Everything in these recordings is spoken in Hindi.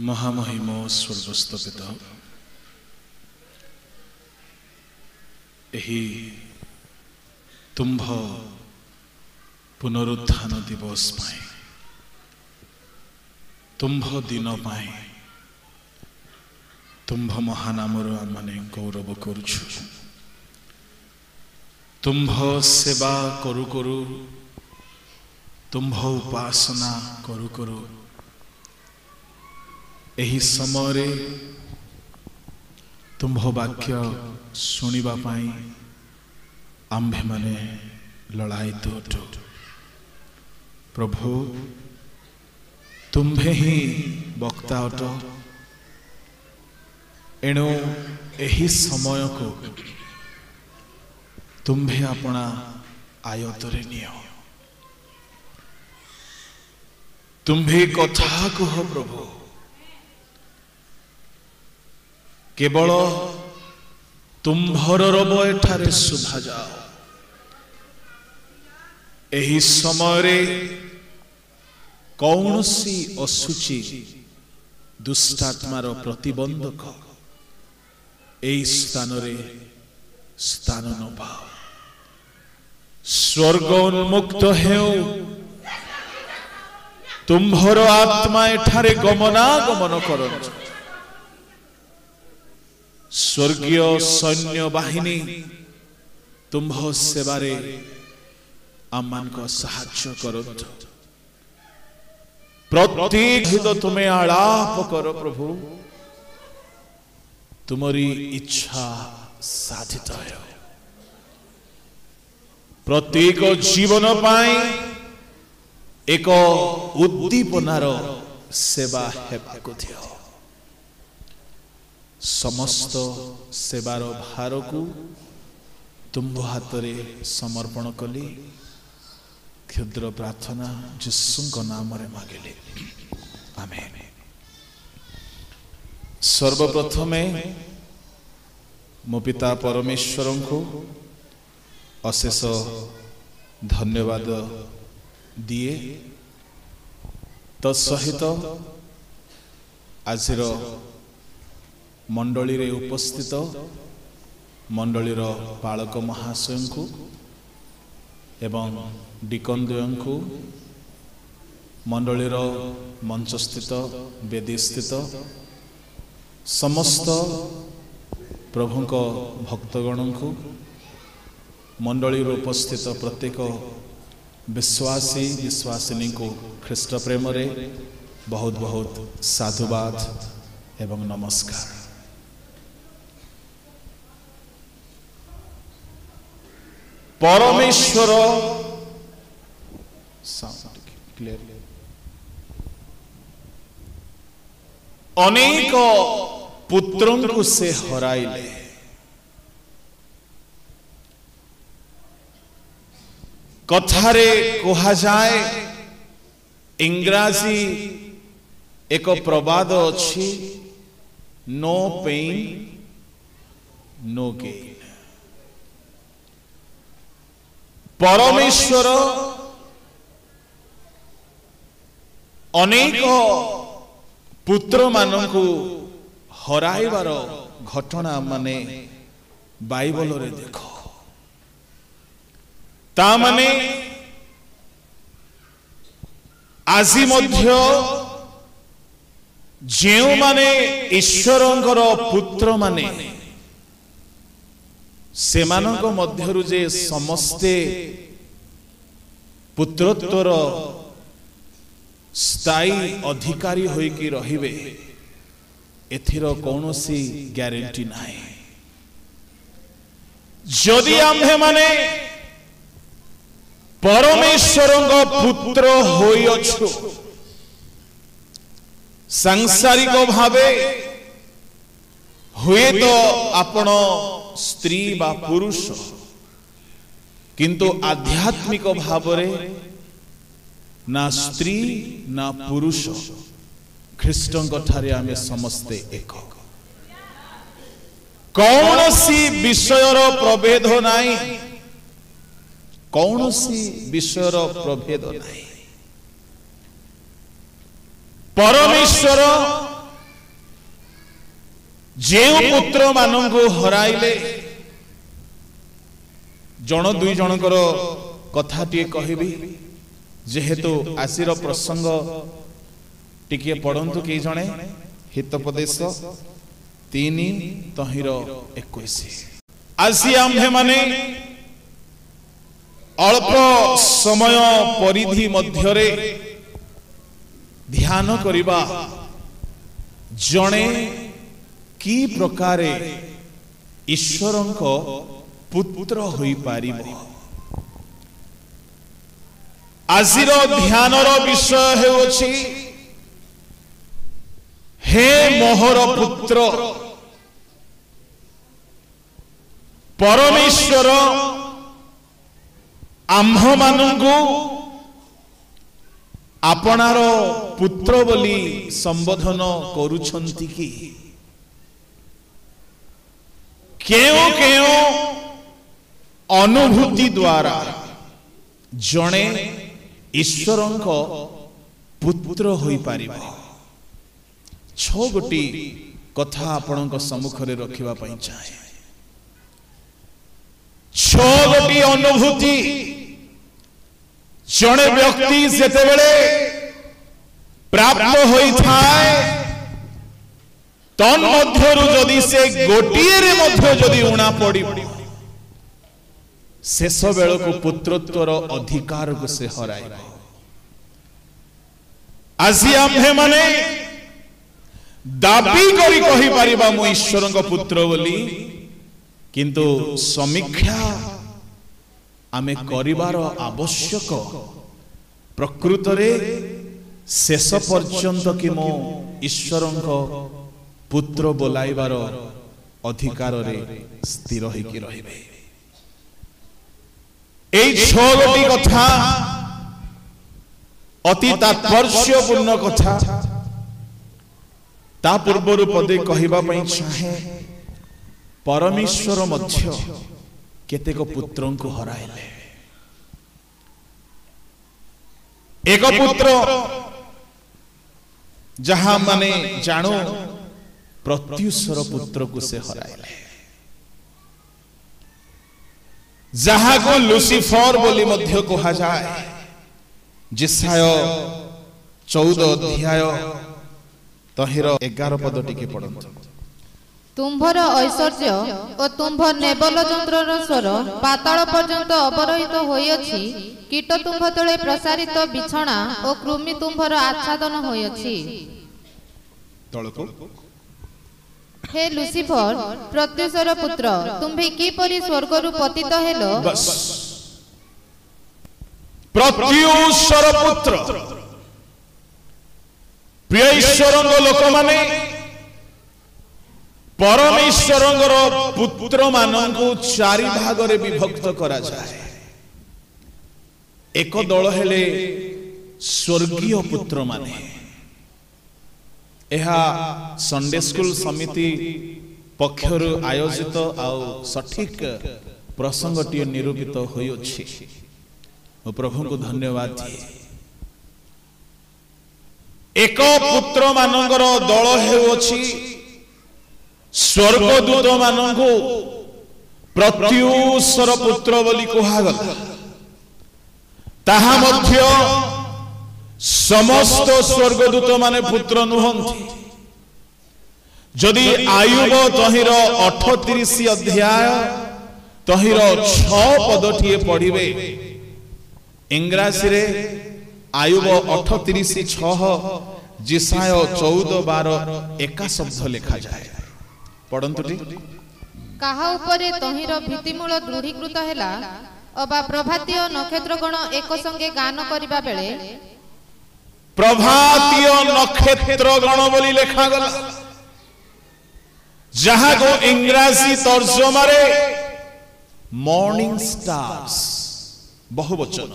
महामहिम स्वर्गस्थ पिता एही तुम्भ पुनरुत्थान दिवस पाए तुम्भ दिन पाए तुम्भ महानामर आमने गौरव करुछु तुम्भ सेवा करू करू तुम्भ उपासना करू करू एही समय रे तुम्भ वाक्य सुनिबा पाई आम्भे माने लड़ाई तो प्रभु तुम्भे ही वक्ता अट एणु एही समय को तुम्भे अपना आयतरे नियो तुम्भे कथा कह प्रभु केवल तुम्भर रब एठारे शुभा जाओ एही समय रे कौनसी असुचि दुष्टात्मार प्रतिबंधक एही स्थान रे स्थान न पाओ स्वर्ग उन्मुक्त हेउ तुम्भर आत्मा एठारे गमनागमन करंतु स्वर्गीय सैन्य बाहिनी तुम्भ सेवारे आमान को साहाय्य करंतु प्रत्येक हित तुम्हें आलाप करो प्रभु तुम्हारी इच्छा साधित है प्रत्येक जीवन पाई एक उद्दीपनार सेवा हेबाको थियो समस्त सेवार भार को तुम्भ हाथ रे समर्पण कली क्षुद्र प्रार्थना यीशु नाम रे मांगले आमेन। सर्वप्रथमे मो पिता परमेश्वर को अशेष धन्यवाद दिए तत्सहित आजिर मंडली रे उपस्थित मंडलीर पालक महाशय को एवं डिकन द्वयं को मंडलीर मंच स्थित वेदी स्थित समस्त प्रभु को भक्तगण को मंडली उपस्थित प्रत्येक विश्वासी विश्वासिनी को ख्रीष्ट प्रेम रे बहुत बहुत साधुवाद एवं नमस्कार। परमेश्वर अनेक पुत्रों को से हराइले कथारे कहा जाए इंग्राजी एक प्रवाद अच्छी नो पेन नो गेन परमेश्वर अनेक पुत्र मानकु हराइबार घटना माने बाइबल रे देखो ता माने आजी मध्य जेउ माने ईश्वरंकर पुत्र माने सेमानक मध्यरु जे समस्ते पुत्रत्वर स्थायी अधिकारी होइकी रहिबे एथिर कौनसी ग्यारंटी नाही जदि आम्भे माने परमेश्वरंक पुत्र होई अछु सांसारिक भावे हुए तो आपण स्त्री बा पुरुष किंतु आध्यात्मिक भावरे ना स्त्री ना पुरुष ख्रीष्टंक ठारे आमे समस्ते एक कौनसी विषयर प्रभेद नाही कौनसी विषयर प्रभेद नाही परमेश्वर जे पुत्र मानंगु हराइले जन दुई जनकर कथा टे कहबी जेहेतु आशीर प्रसंग टिके पढ़ंतु के जणे हितोपदेश 3:21 आसी आम्भे माने अल्प समय परिधि मध्यरे ध्यान करिबा जणे की प्रकारे ईश्वरंक पुत्र होई पारिबो। आजिर ध्यानर विषय हेउछि हे मोहर पुत्र परमेश्वर आम्भ मानंगु आपनार पुत्र बोली संबोधन करूछंती कि केओ केओ अनुभूति द्वारा जणे ईश्वरंक पुत्र होई पारिबो। 6 गोटी कथा आपणक सम्मुखरे रखिबा पई चाहे। 6 गोटी अनुभूति जणे व्यक्ति जेतेबेले प्राप्त होई थाए तन मध्यरु जदि से गोटिए रे मध्य जदि उणा पड़ी शेष बेल को पुत्रत्वर अधिकार को से हराए। आजी आम्भे माने दाबी करी कहि पारिबा मो ईश्वरंक पुत्र बोली किंतु समीक्षा आमे करिवार आवश्यक प्रकृत रे शेष पर्यंत कि मो ईश्वरंक पुत्र बोलाइबार अधिकार रे स्थिर होइकी रहिबे। এই 6 गोटी कथा अति तात्पर्यपूर्ण कथा ता पूर्वर पदे कहिबा पई चाहे परमेश्वर मध्य केतेक पुत्रन को हराइले। एक पुत्र जहां माने जानो प्रत्युषर पुत्र को से हराइले जहा को लुसिफर बोली मध्य कहा जाए। जिसाय 14 अध्याय तहिर 11 पद टिके पढ़ंतु। तुम्भर ऐश्वर्य और तुम्भ नेबल चंद्रर स्वर पाताल पर्यंत अवरोहित होइछि। कीट तुम्भ तले प्रसारित बिछणा और कृमि तुम्भर आच्छादन होइछि। तळको हे लुसिफर प्रत्युषर पुत्र तुम्भे किपरि स्वर्गरु पतित हेलो। बस प्रत्युषर पुत्र प्रिय ईश्वरंग लोक माने परमेश्वरंगर पुत्र मानंकु 4 भाग रे विभक्त करा जाए। एक दल हेले स्वर्गीय पुत्र माने एहा संडे स्कूल समिति पक्षर आयोजित आउ सठिक प्रसंगटी निरूपित होइछि। प्रभु को धन्यवाद दिए। एक पुत्र मानंगर दल हेउछि स्वर्गदूत मानंगु प्रत्युषर पुत्र बोली कुहागला। ताहा मध्य समस्त स्वर्गदूत माने पुत्र नुहंती। जदि आयुब तहिर 38 अध्याय तहिर 6 पदटिए पढ़िबे इंग्राजी रे आयुब 38:6 जिसाय 14:12 एका शब्द लिखा जाए। पढ़ंतु टी काहा उपरे तहिर भीतिमूल दृढ़ीकृत हैला अबा प्रभातीय नक्षत्रगण एक संगे गान करिबा बेले प्रभातीय नक्षत्रगण बोली लिखा गला जहां को इंग्राजी तर्जमा रे मॉर्निंग स्टार्स बहुवचन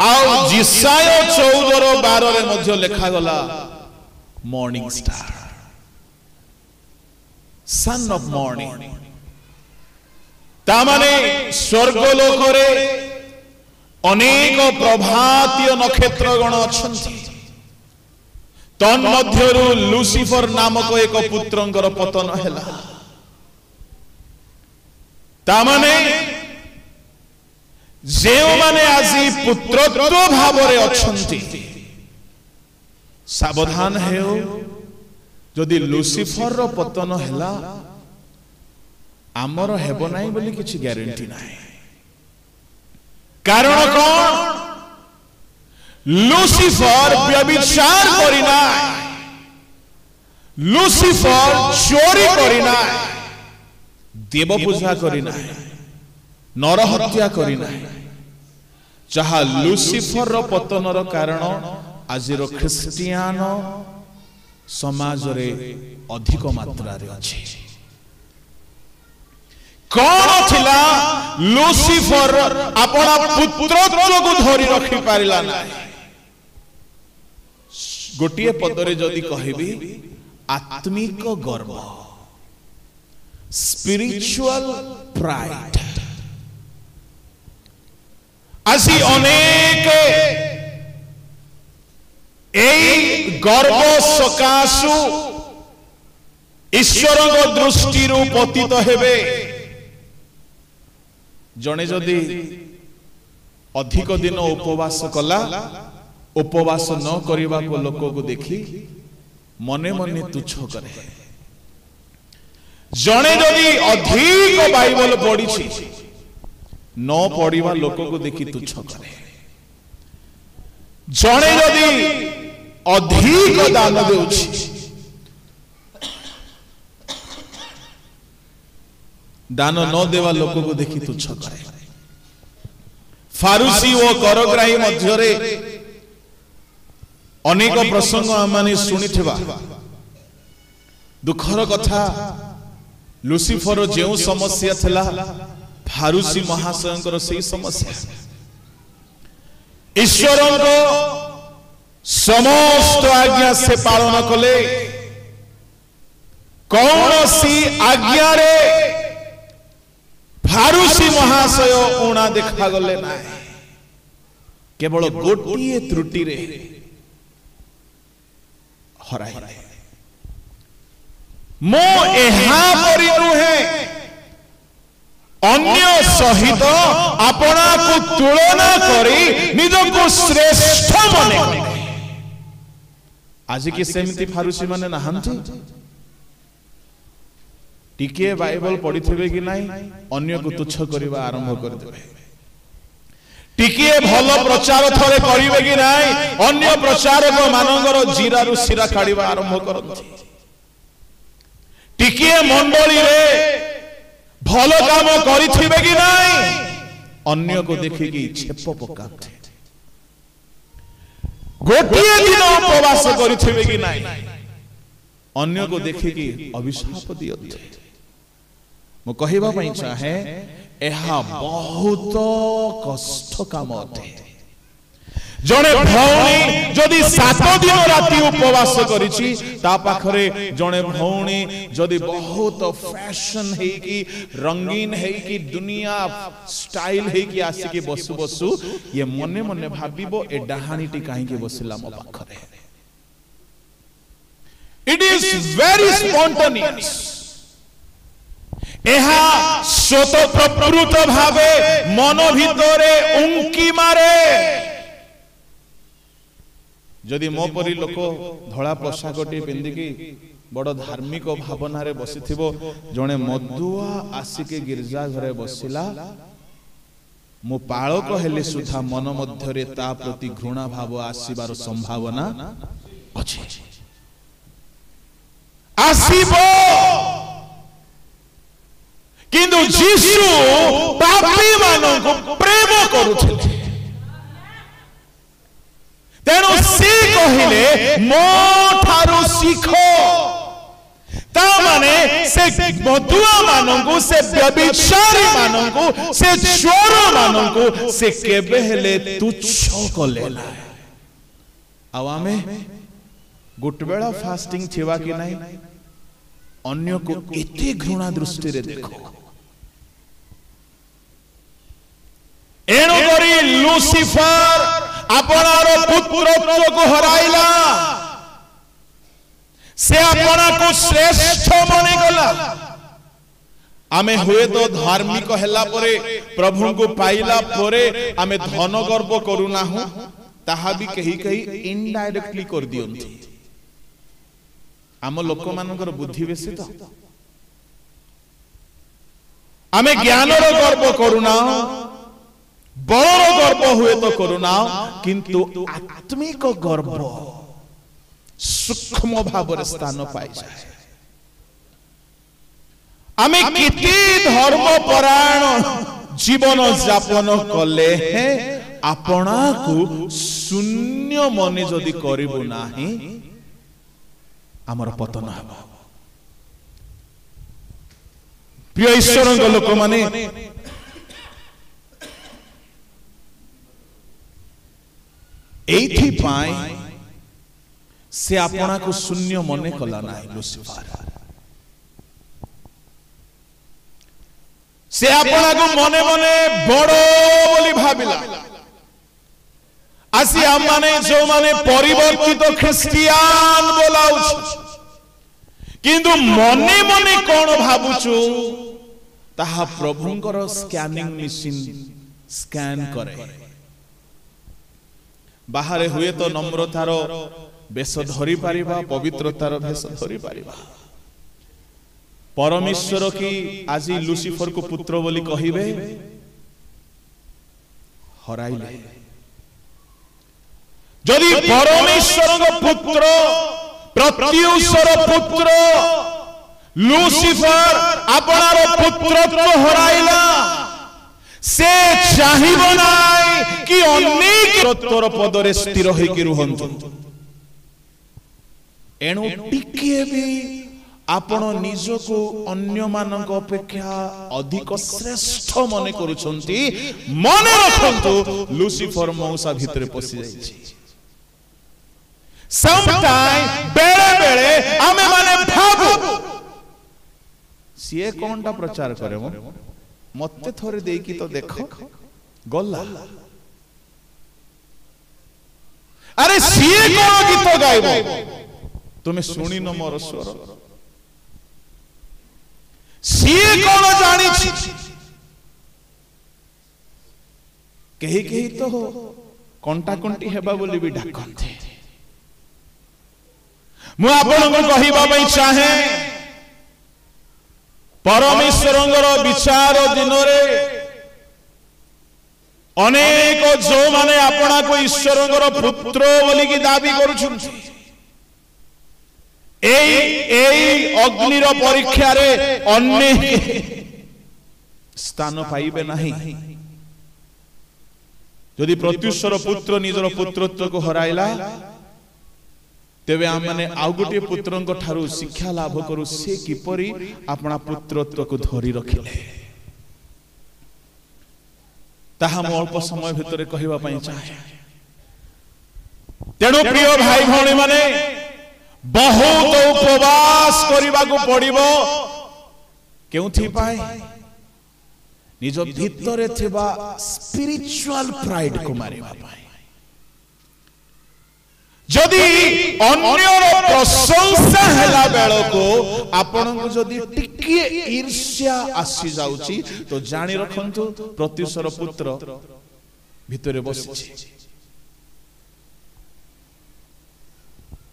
आउ जिसाय 14:12 रे मध्य लिखा गला morning star son of morning. तामाने स्वर्गलोक रे अनेक प्रभातीय नक्षत्रगण अछंती तन्मध्यरु लुसिफर नामक एक पुत्रंकर पतन हैला तामाने जेउ माने आजी पुत्रत्व भावरे अछंती सावधान हेओ जदि लुसिफर रो पतन हैला आमर हेबो नाही बोली किछि ग्यारंटी नाही कारण कोन लुसिफर व्यभिचार करिना लुसिफर चोरी करिना देव पूजा करिना नर हत्या करिना जहा लुसिफर रो पतन रो कारण आज रो ख्रिस्टियान समाज रे अधिक मात्रा रे अछि कौन थिला लुसिफर अपना पुत्रत्व को धरि रखि पारिला ना गोटिए पदरे जदि कहिबी आत्मिक गर्व स्पिरिचुअल प्राइड आसी अनेक एई गर्व सकाशु ईश्वर दृष्टि पतित हेबे जने जदि अधिक दिन उपवास कला उपवास न करिबा को लोक को देखी मने मने तुच्छ करे जने जदि अधिक बाइबल पढ़ी न पढ़िबा लोक को देखी तुच्छ करे जने जदि अधिक दान देउछि दान न देवा लोक को देखी तुच्छ करे फारूसी ओ करग्राही मध्यरे अनेक प्रसंग आमाने सुनिथिबा दुखर कथा लुसिफर जेउ समस्या थिला फारूसी महाशयंकर सेही समस्या ईश्वर समस्त आज्ञा से पालन कले कौनसी आज्ञा रे फारूसी महाशय उणा देखा गले ना केवल गोटिए त्रुटि रे हराई मो एहा परि नुहे अन्य सहित अपना को तुलना करी निज को श्रेष्ठ मने आज की सेमती फारूसी माने नहांती टिके बाइबल पढ़ी थे कि नहीं अन्य को तुच्छ करवा आरंभ कर देबे टिके भल प्रचार थरे करिवे कि नहीं अन्य प्रचारक मानकर जीरारु सिरा काढिबा आरंभ करथि टिके मंडली रे भल काम करिथिबे कि नहीं अन्य को देखि कि छेप पकाथि गोटिए दिन उपवास करिथिबे कि नहीं अन्य को देखि कि अभिशाप दियथि मु कहिबा पई चाहे एहा बहुत कष्ट काम अटे जने भौणी जदि 7 दिन राति उपवास करिछि ता पाखरे जने भौणी जदि बहुत फैशन है कि रंगीन है कि दुनिया स्टाइल है कि आसी के बसु बसु ये मने मने भाबिबो ए डाहानीटी काहे के बसिला मो पाखरे इट इज वेरी स्पॉन्टेनियस एहा स्वत प्रकृत भावे मन भितरे उंकी मारे जदि मो परी लोक धड़ा पोशाकटी पिंधिकी बड़ धार्मिक भावना रे बसिथिबो जणे मधुआ आसिके गिरजा घरे बसिला मो पाळक हेले सुधा मन मध्यरे ता प्रति घृणा भाव आसीबार संभावना अछि आसीबो किंतु जीसु पापी मानक प्रेम करुथिले तेणु सी कहिले मो ठारू सीखो ता माने से मधुआ मानकु से व्यभिचारी मानकु से चोर मानकु से केबे हेले तुच्छ कले ना आवामे गुटबेला फास्टिंग थिवा कि नहीं अन्य को एते घृणा दृष्टि रे देखो एणु करी लुसिफर अपनार पुत्रत्व को हराइला से अपना को श्रेष्ठ मने गला आमे हुए तो धार्मिक हैला परे प्रभु को पाइला परे आमे धन गर्व करूना हूं ताहा भी कही कही इनडायरेक्टली कर दियंती आम लोक मानकर बुद्धि बेसी तो आमे ज्ञान रो गर्व करूना बड़ गर्व हुए तो करूना किंतु आत्मिक गर्व सूक्ष्म भाव स्थान पाई जाए आमे किति धर्म परायण जीवन यापन कले आपना को शून्य मने जदि करिबो नाही आमर पतन हबो प्रिय ईश्वर लोक माने एथि पाई से आपना को शून्य मने कला नाही लुसिफर से आपना को मने मने बड़ बोली भाबिला आसी हम माने जो माने परिवर्तित ख्रिस्टियान बोलाउछ किंतु मने मने कोन भाबुछु ताहा प्रभुंकर स्कैनिंग मशीन स्कैन करे बाहर हुए तो नम्रतार बेश धरी पारिबा पवित्रतार बेश धरी पारिबा परमेश्वर की आज लुसिफर को पुत्र बोली कहिबे हराइले जदि परमेश्वर को पुत्र प्रत्युषर पुत्र लुसिफर आपनार पुत्रत्व हराइला से चाहिबो नाई कि अनेक पुत्र पदरे स्थिर होइकि रुहंतु एणु टिके भी आपण निजको अन्य मानक अपेक्षा अधिक श्रेष्ठ मने करूछंती मने रखंतु लुसिफर मौसा भितर पसि जाईछि समटाइम बेले बेले आमे माने भाबु सिए कोनटा प्रचार करे मते थोरे देकी तो देखो गल्ला अरे सिए कोन गीत गाइबो तुमे सुनी न मोर स्वर सिए कोन जानी कही कही तो कंटा कंटी हेबा बोली भी डाकंते मु आपन को कहिबा पई चाहे परमेश्वरंगर विचार दिन रे अनेक जो माने आपना को ईश्वरंगर पुत्र बोली की दाबी करूछुंती अग्निर परीक्षा रे अन्य स्थान पाइबे नहीं यदि प्रत्युषर पुत्र निजर पुत्रत्व को हराइला तेबे आम माने आउ गोटे पुत्रंक ठारू शिक्षा लाभ करू से किपरि अपना पुत्रत्व को धरी रखिले ताहा मो अल्प समय भितर कहिबा पई चाहे तेणु प्रिय भाई भौणी माने बहुत उपवास करने को पड़िबो केउथि पाए निज भितरे थिबा स्पिरिचुअल प्राइड को मारिबा पाए जदि अन्यर प्रशंसा हैला बेलो को आपण को जदि टिके ईर्ष्या आसी जाउची तो जानि रखंतु प्रत्युषर पुत्र भितरे बसिछि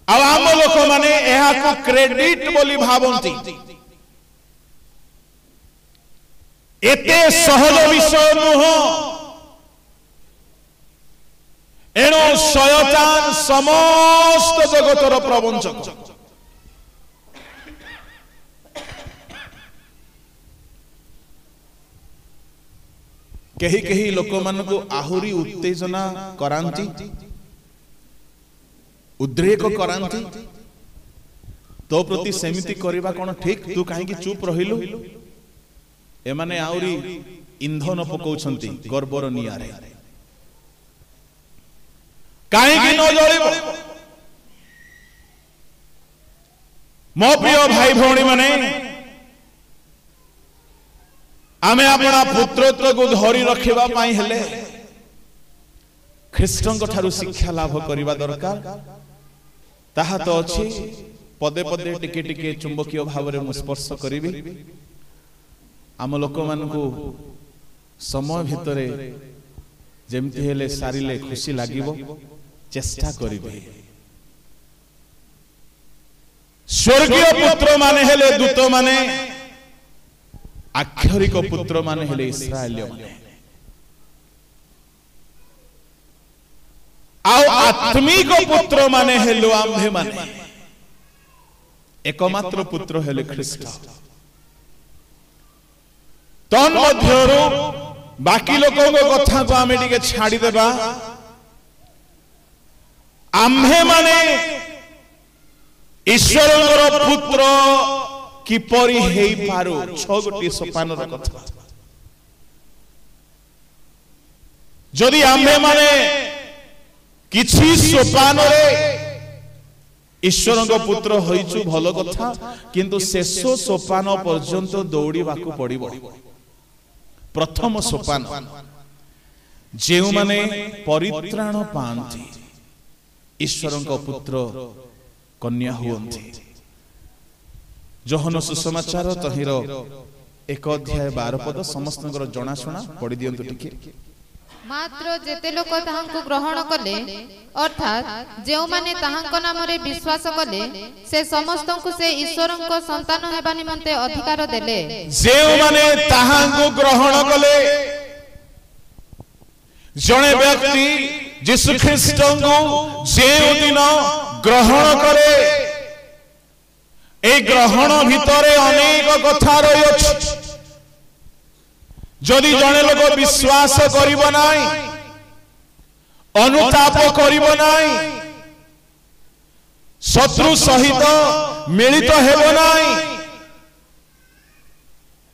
आम लोक माने एहा को क्रेडिट बोली भावंती एते सहज विषय नुह एणु शयतान समस्त जगतर प्रवंचक कही कही लोक मान को आहुरी उत्तेजना करांती उद्रेक करांती तो प्रति सेमिति करबा कोन ठीक तू काहे कि चुप रहिलु एमाने आउरी इंधन पकाउछंती गर्वर नियारे काहे कि न जळिबो मो प्रिय भाई भौणी माने आमे अपना पुत्रत्व को धरी रखिबा पाई हेले ख्रीष्टन ठारू शिक्षा लाभ करिबा दरकार ताहा तो अछि पदे पदे टिके टिके चुंबकीय भाव में स्पर्श करी आम लोक मान समय भितर जमती हेले सारिले खुशी लागिबो चेष्टा करिबे। स्वर्गीय पुत्र माने हेले दूत माने आक्षरिक पुत्र माने हेले इस्राएलिय माने आत्मिक पुत्र माने हेलो आम्भे माने एकमात्र पुत्र हेले ख्रीष्ट। तन मध्यरु बाकी लोकों कथा को आमे टिके छाड़ी देबा आम्भे माने ईश्वरर पुत्र किपरि हेई पारो 6 गोटी सोपानर कथा। जदि आम्भे माने किछि सोपान रे ईश्वर पुत्र होइछु भल कथा किंतु शेष सोपान पर्यंत दौड़ीबाकू पड़िबो। प्रथम सोपान जेउ माने परित्राण पांती ईश्वर पुत्र कन्या हुअन्ति। जोहन सुसमाचार तहिर 1 अध्याय 12 पद समस्त जनाशुना पढ़ी दियंतु टिके। मात्र जेते लोक ताहांकु ग्रहण कले अर्थात जेउ माने ताहांक नाम रे विश्वास कले से समस्तंकु से ईश्वरंक संतान हेबा निमंते अधिकार देले। जेउ माने ताहांकु ग्रहण कले जणे व्यक्ति यीशु ख्रीष्टंकु जेउ दिन ग्रहण करे ए ग्रहण भितरे अनेक कथा रही अछि। जदि जने लोक विश्वास करिब नाई अनुताप करिब नाई शत्रु सहित मिलित हेब नाई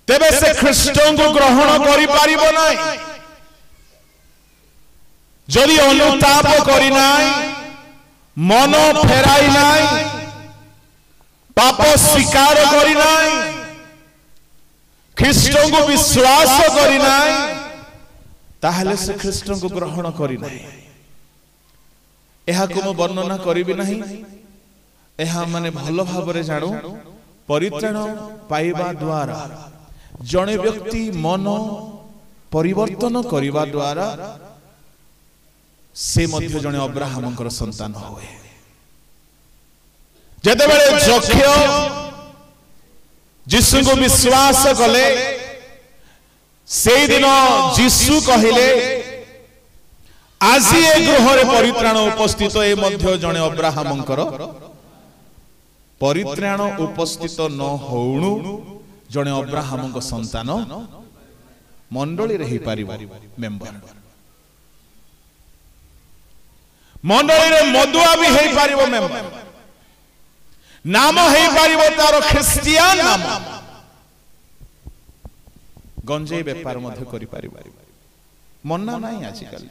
तेबे से ख्रीष्ट को ग्रहण करि पारिब नाई। जदि अनुताप करि नाई मन फेराई नाई पाप स्वीकार करि नाई ख्रीष्ट को विश्वास करि नाई ताहले से ख्रीष्ट को ग्रहण करि नाई। एहा को म वर्णना करिबि नाही। एहा माने भलो भाव रे जानो परित्राण पाइबा द्वारा जणे व्यक्ति मन परिवर्तन करिबा द्वारा से मध्य जणे अब्राहमकर संतान होए। जदे बेले जक्ष्य यीशु को विश्वास कले से दिन यीशु कहिले आज ए गृह रे परित्राण उपस्थित ए मध्य जणे अब्राहमकर परित्राण उपस्थित न होउनु जणे अब्राहमक संतान मंडली रे ही पारिबो मेंबर मंडली रे मधुआ भी हेई पारिबो मेंबर नाम हेई पारिबो तार ख्रिस्टियान नाम गंजे व्यापार मध्य करि पारिबो मन्ना नाही आज काल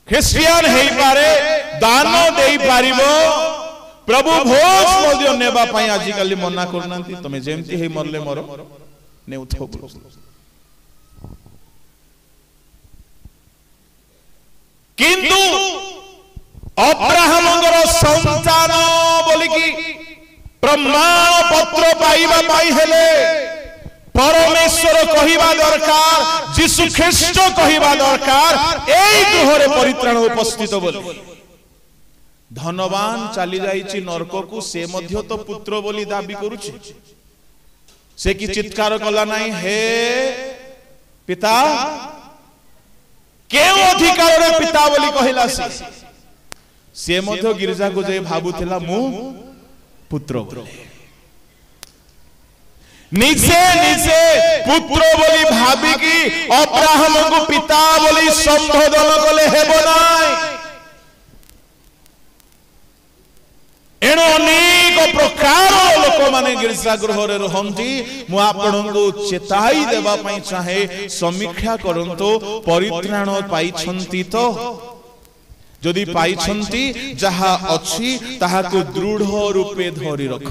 ख्रिस्टियान हेई पारे दान देई पारिबो प्रभु भोज मध्य नेबा पई आज काल मन्ना करनांती तमे जेमती हेई मरले मरो नेउथो किंतु अब्राहमंगर संतान बोली कि प्रमाण पत्र पाइबा पाई हेले परमेश्वर कहिबा दरकार यीशु ख्रीष्ट कहिबा दरकार एई गृहरे परित्राण उपस्थित बोली। धनवान चली जाइछि नरक को से मध्य तो पुत्र बोली दाबी करूछि से कि चित्कार कला नाही हे पिता केउ अधिकार रे पिता बोली कहिला से मध्य गिरजा को जे भाबुथिला मु पुत्र बोली निजे निजे पुत्र बोली भाबी कि अब्राहम को पिता बोली संबोधन कले हेबो नाय। एणो अनेक प्रकार लोक माने गिरजा गृह रे रहंती मु आपनको चेताई देबा पई चाहे समीक्षा करंतो परित्राण पाइछंती तो जदि पाइछंती जहा अछि ताहा को दृढ़ रूपे धरि रख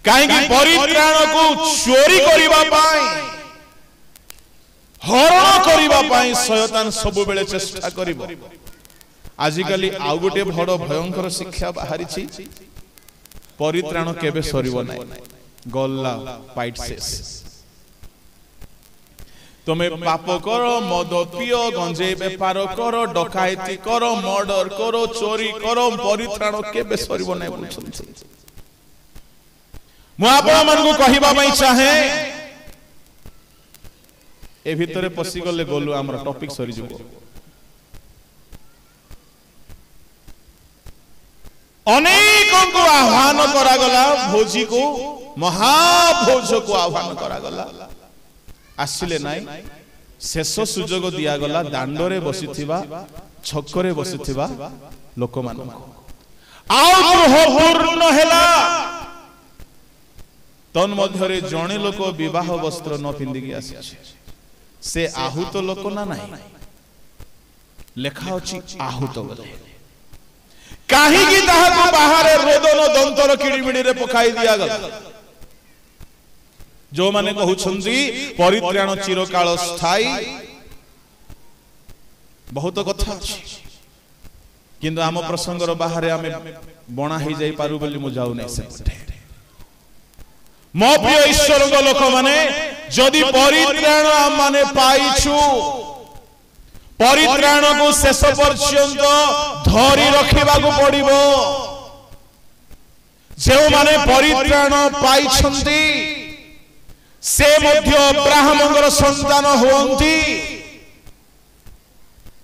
काहे कि परित्राण को चोरी करिबा पाई हरण करिबा पाई शयतान सब बेले चेष्टा करिबो आजिकाली आउ गोटे बड़ भयंकर शिक्षा बाहरी परित्राण केबे सरिबो नै गल्ला पाइट शेष तुम्हें पाप करो मद पियो गंजे बेपार करो डकायती करो मर्डर करो चोरी करो परित्राण केबे सरिबो नै बोलछन्ति मु आपण मानकु कहिबा पई चाहे ए भितरे पसी गले बोलु हमर टॉपिक सरि जबो अनेकों को आह्वान करा गला भोजी को महाभोज को आह्वान करा गला आसिले नाई शेष सुजोग दिया गला दांडरे बसिथिबा छक्करे बसिथिबा लोक मानकु आउ पूर्ण हेला तन मध्यरे जणे लोक विवाह वस्त्र न पिंदिकी आसी से आहूत लोक ना नाही लेखा अछि आहूत बोले काहे की ताहाको बाहरे रोदन दंतर किड़िमिड़ी रे पकाई दिया गला जो माने कहउछन्ती परित्राण चिरकाल स्थायी बहुत कथा अछि किंतु आम प्रसंगर बाहरे आमे बणा ही जाई पारु बोली मु जाउ नै से मो प्रिय ईश्वर को लोक माने जदि परित्राण माने पाइछु परित्राण को शेष पर्यंत धरी रखिबा को पड़िबो जे माने परित्राण पाइछन्ती से मध्य ब्राह्मणर संतान होंती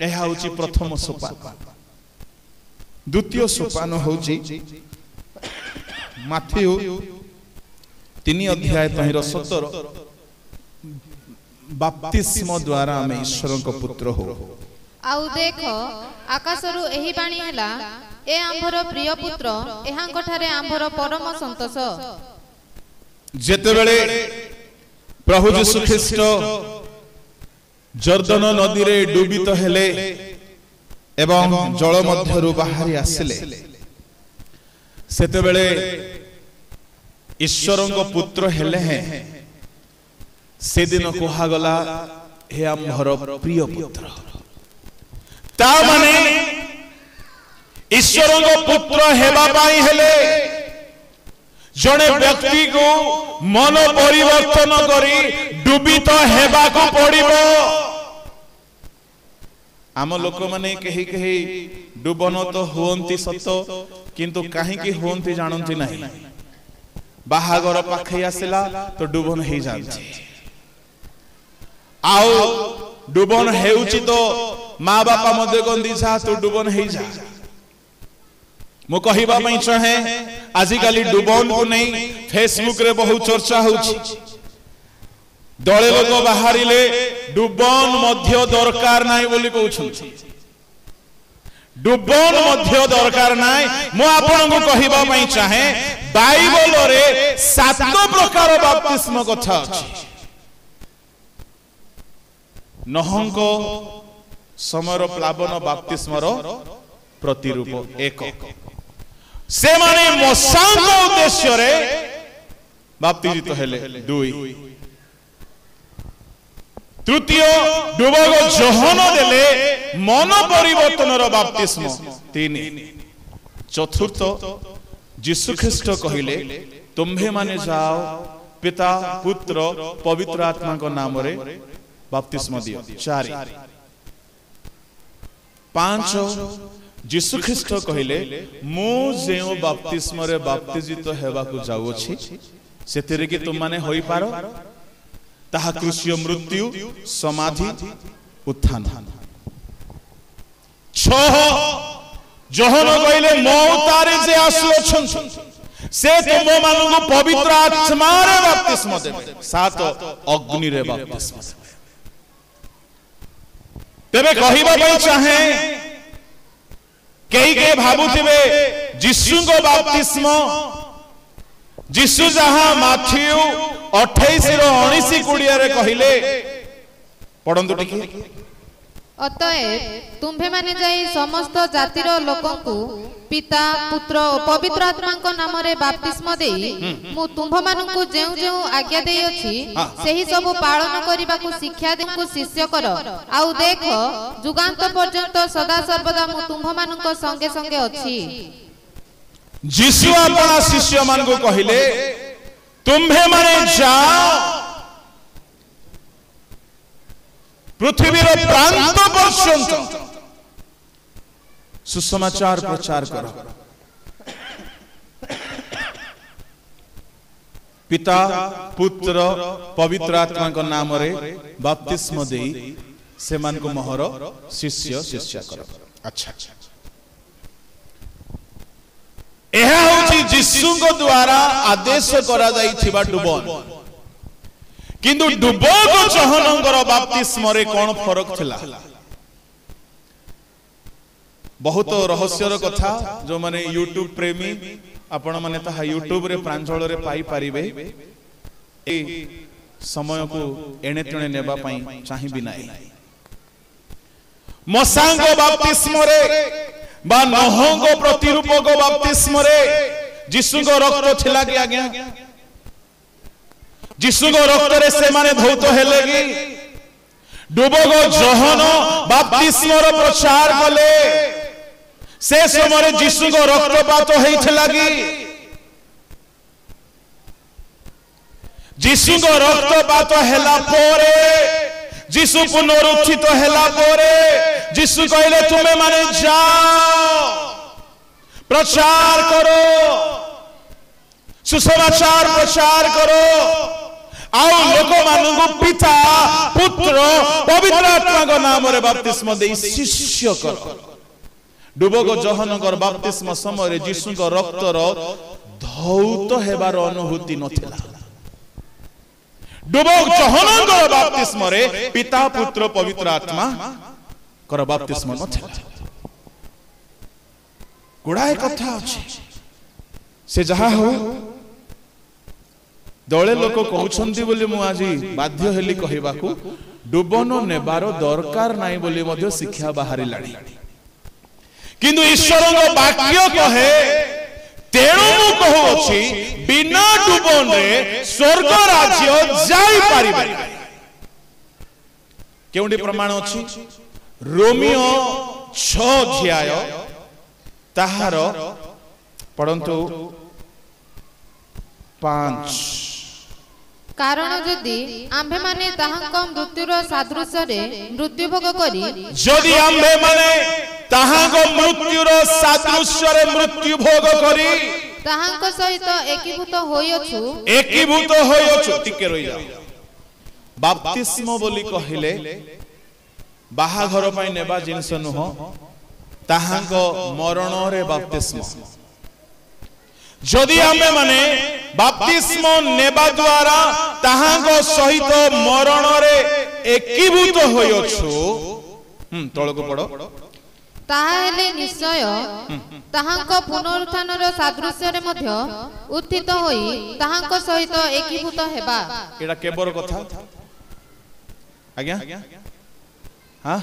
एहा होची प्रथम सोपान द्वितीय सोपान होची माथ्यू 3 अध्याय 17 बाप्तिस्म द्वारा आमे ईश्वर को पुत्र हो आउ देख आकाशरु एही बाणी हला ए आंभर प्रिय पुत्र एहांक ठारे आंभर परम संतोष जेते बेले प्रभु यीशु ख्रीष्ट जर्दन नदी रे डूबित हेले एवं जल मध्यरु बाहरी आसिले सेते बेले ईश्वर को पुत्र हेले हैं से दिन कहा गला हे आंभर प्रिय पुत्र ता माने ईश्वर को पुत्र हेबा पाई हेले जने व्यक्ति को मन परिवर्तन करी डूबित हेबा को पड़िबो आम लोक माने कही कही डूबन तो होंती सत किंतु काहे की होंती जानंती नहीं बाहागर पाखे आसिला तो डूबन हे जानती आओ डूबन हेउची तो माँ बापा मध्य गंदी जा तो डूबन हे जा मु कहिबा पई चाहे आजिकाली डूबन को नहीं फेसबुक रे बहुत चर्चा होउची दळे लोक बाहरिले डूबन मध्य दरकार नाही बोली कहउछन डूबन मध्य दरकार नाही मु आपन को कहिबा पई चाहे बाइबल रे 7 प्रकार बाप्तिस्म कथा अछि नहंक समर प्लावन बाप्तिस्मर प्रतिरूप 1 से माने मसांग उद्देश्य रे बाप्तिजित हेले 2 तृतीय डुबग जहन देले मन परिवर्तन रो बाप्तिस्म 3 चतुर्थ यीशु ख्रीष्ट कहिले तुम्हे माने जाओ पिता पुत्र पवित्र आत्मा को नाम रे बाप्तिस्म दियो 4 5 यीशु ख्रीष्ट कहिले मु जेउ बाप्तिस्म रे बाप्तिजित हेबा को जाउ छी सेतेरे कि तुम माने होई पारो ताहा क्रूसीय मृत्यु समाधि उत्थान 6 जहन कहिले मौतारे जे आसु अछन से तुम मानु को पवित्र आत्मा रे बाप्तिस्म देबे 7 अग्नि रे बाप्तिस्म तेरे कहिबा पई चाहे कई के भाबुथिबे यीशु को बाप्तिस्म यीशु जहां माथ्यू 28 रो 19 20 रे कहिले पढंतु टिके ଅତଏବ ତୁମ୍ଭେ ମାନେ ଯାଇ ସମସ୍ତ ଜାତିର ଲୋକଙ୍କୁ ପିତା ପୁତ୍ର ଓ ପବିତ୍ର ଆତ୍ମାଙ୍କ ନାମରେ ବାପ୍ତିସ୍ମ ଦେଇ ମୁଁ ତୁମ୍ଭମାନଙ୍କୁ ଯେଉଁ ଯେଉଁ ଆଜ୍ଞା ଦେଇଅଛି ସେହି ସବୁ ପାଳନ କରିବାକୁ ଶିକ୍ଷା ଦେଙ୍କୁ ଶିଷ୍ୟ କର। ଆଉ ଦେଖ ଯୁଗାନ୍ତ ପର୍ଯ୍ୟନ୍ତ ସଦା ସର୍ବଦା ମୁଁ ତୁମ୍ଭମାନଙ୍କ ସଙ୍ଗେ ସଙ୍ଗେ ଅଛି। ଯୀଶୁ ଆପଣା ଶିଷ୍ୟମାନଙ୍କୁ କହିଲେ ତୁମ୍ଭେମାନେ ଯାଅ पृथ्वीर प्रांत पर्यंत सुसमाचार प्रचार करो। पिता पुत्र पवित्र आत्मा को नाम रे बपतिस्म देई सेमान को मोहर शिष्य शिष्या करो। अच्छा एहा होची यीशु को द्वारा आदेश करा जाई थिबा डुबन किंतु डुबक जहनंगर बाप्तिस्म रे कौन फरक थिला? बहुत रहस्यर कथा जो माने यूट्यूब प्रेमी आपण माने ताहा यूट्यूब रे प्रांजल रे पाई परिबे। ए समय को एणे तेणे नेबा पई चाहि भी नाही। मसांग बाप्तिस्म रे बा नहंग प्रतिरूपक बाप्तिस्म रे यीशु को रक्त थिला कि आज्ञा यीशु को रक्त रे से माने धौत हेले कि डुबक जहन बाप्तिस्म रो प्रचार कले से समय यीशु को रक्तपात होइथिला कि यीशु को रक्तपात हेला पोरे यीशु पुनरुत्थित हेला पोरे यीशु कहले तुमे माने जाओ प्रचार करो सुसमाचार प्रचार करो आओ लोक मानू पिता पुत्र पवित्र आत्मा को नाम रे बपतिस्म दे शिष्य कर। डुबक जहनकर बपतिस्म समय यीशु को रक्त रो धौत हेबार अनुभूति नथिला। डुबक जहनकर बपतिस्म रे पिता पुत्र पवित्र आत्मा कर बपतिस्म नथिला। गुड़ाए कथा अछि से जहा हो दले लोक कहउछंती बोली मु आज बाध्य हेली कहिबाकू डुबन नेबार दरकार नाही बोली मध्य शिक्षा बाहरी लाडी। किंतु ईश्वरଙ୍କ वाक्य कहे तेणु मु कहउछि बिना डुबन रे स्वर्ग राज्य जाई पारिबे। केउंडी प्रमाण अछि रोमियो 6 अध्याय ताहार पढंतु 5। कारण जदि आम्भे माने ताहांक मृत्युर सादृश्य रे मृत्यु भोग करी जदि आम्भे माने ताहांक मृत्युर सादृश्य रे मृत्यु भोग करी ताहांक सहित एकीभूत होयछु टिके रहि जाओ। बपतिस्म बोली कहिले बाहा घर पई नेबा जिंस नुह ताहांक मरण रे बपतिस्म। जदि आमे माने बपतिस्म नेबा द्वारा ताहांग सहित मरण रे एकीभूत होयछु तळको पडो ताहेले निश्चय ताहांक पुनरुत्थानर सादृश्य रे मध्य उत्थित होई ताहांक सहित एकीभूत हेबा। एडा केबर कथा आज्ञा हां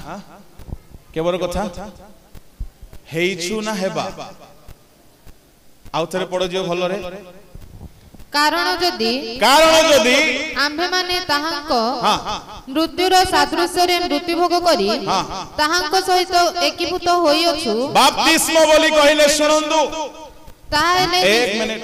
केबर कथा हेइछु ना हेबा आउ थरे पड़ जियो भलो रे। कारण जदि आम्भे माने ताहांक मृत्युर सादृश्य रे मृत्यु भोग करी ताहांक सहित एकीभूत होइछु बपतिस्म बोली कहिले सुनंदु ताहेले 1 मिनिट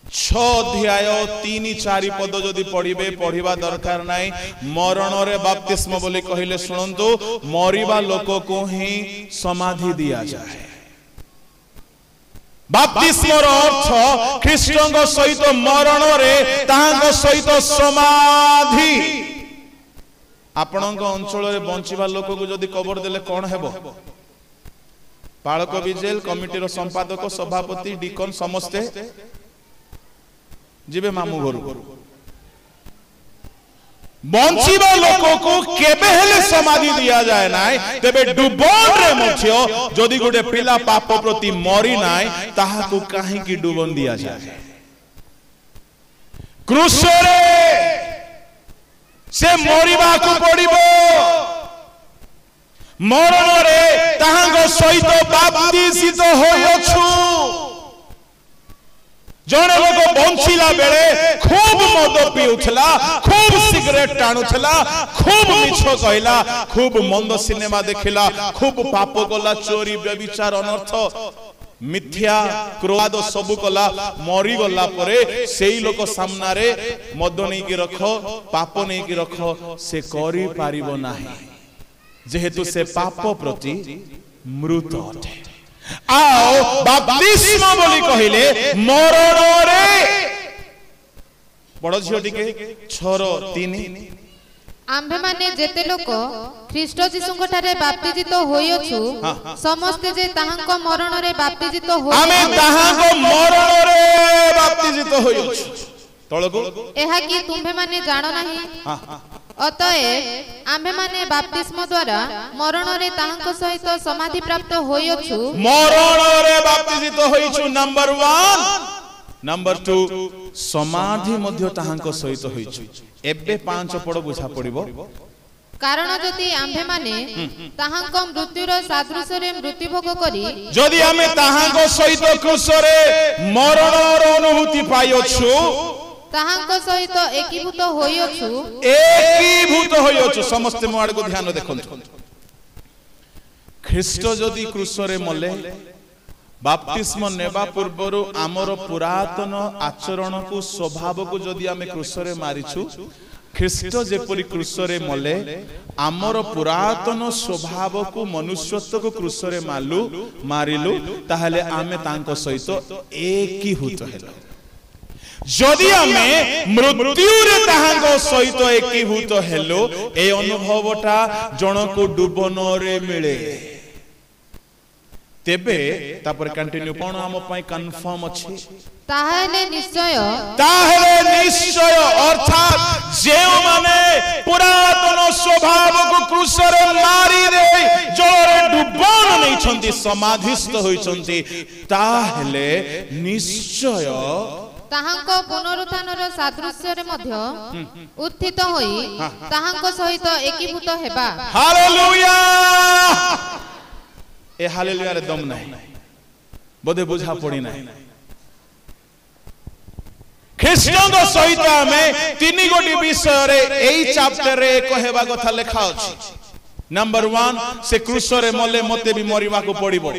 6 अध्याय 3-4 पद जदि पढ़िबे पढ़िबा दरकार नाही। मरण रे बपतिस्म बोली कहिले सुनंदु मरिबा लोक को ही समाधि दिया जाए। बपतिस्मर अर्थ ख्रीष्टଙ୍କ सहित मरण रे ताहांक सहित समाधि। आपणଙ୍କ अंचल रे बंचिबा लोक को जदि कबर देले कोन हेबो? पाळक विजेल कमिटीर संपादक सभापति डिकन समस्ते जिबे मामू घर बंचिबा लोक को केबे हेले समाधि दिया जाए नाय। तेबे डुबन रे मध्य जदि गोटे पिला पाप प्रति मरी नाय ताहाकू काहे की डुबन दिया जाए? क्रूस रे से मरिबा को पड़िबो मरण रे ताहांगो सहित बाप्तिजित होयछु जने लोग बंचिला बेले खूब मद पिउथला खूब सिगरेट टाणुथला खूब मिछ कहला खूब मंद सिनेमा देखिला खूब पाप कला चोरी व्यभिचार अनर्थ मिथ्या क्रोध सबु कला मरी गला परे सेई लोक सामना रे मद नै कि रख पाप नै कि रख से करि पारिबो नाही जेहेतु से पाप प्रति मृत अटे आओ बाप्तिस्म बोली कहिले मरण रे बड़ झियो टिके 6:3 आम्भे माने जेते लोक ख्रीष्ट जीशुଙ୍କ ठारे बाप्तिजित होयछु समस्त जे ताहांक मरण रे बाप्तिजित होय आमे ताहांक मरण रे बाप्तिजित होयछु तळको एहा कि तुम्भे माने जानो नाही अतएव आम्भे माने बाप्तिस्म द्वारा मरण रे ताहांक सहित समाधि प्राप्त होयछु मरण रे बाप्तिजित होयछु नंबर 1 नंबर 2 समाधि मध्य ताहांक सहित होयछु एबे 5 पड़ बुझा पड़िबो कारण जदि आम्भे माने ताहांक मृत्युर सादृश्य रे मृत्यु भोग करी जदि आमे ताहांक सहित क्रूस रे मरणर अनुभूति पायछु ताहांक सहित एकीभूत होयछु समस्त मोआड को ध्यान देखंतु ख्रीष्ट जदि क्रूस रे मले बाप्तिस्म नेबा पूर्वरु आमर पुरातन आचरण को स्वभाव को जदि आमे क्रूस रे मारिछु ख्रीष्ट जेपरि क्रूस रे मले आमर पुरातन स्वभाव को मनुष्यत्व को क्रूस रे मारिलु ताहले आमे तांको सहित एकीभूत हेलो जदि आमे मृत्यु रे ताहांको सहित एकीभूत हेलो ए अनुभवटा जणको डुबन रे मिले तेबे तापर कंटिन्यू कोन हम पई कंफर्म अछि ताहेले निश्चय अर्थात जे माने पुरातन स्वभाव को क्रूस रे मारी दे जरे डुबन नै छंती समाधिस्थ होई छंती ताहेले निश्चय ताहांक पुनरुत्थानर सादृश्य रे मध्य उत्थित होई ताहांक सहित एकीभूत हेबा हालेलुया ए हालेलुया रे दम नाही बोधे बुझा पड़ी नाही ख्रीष्टक सहित हमें 3 गोटी विषय रे एई चैप्टर रे कहबा कथा लेखा अछि नंबर 1 से क्रूस रे मले मते भी मरिबा को पड़िबो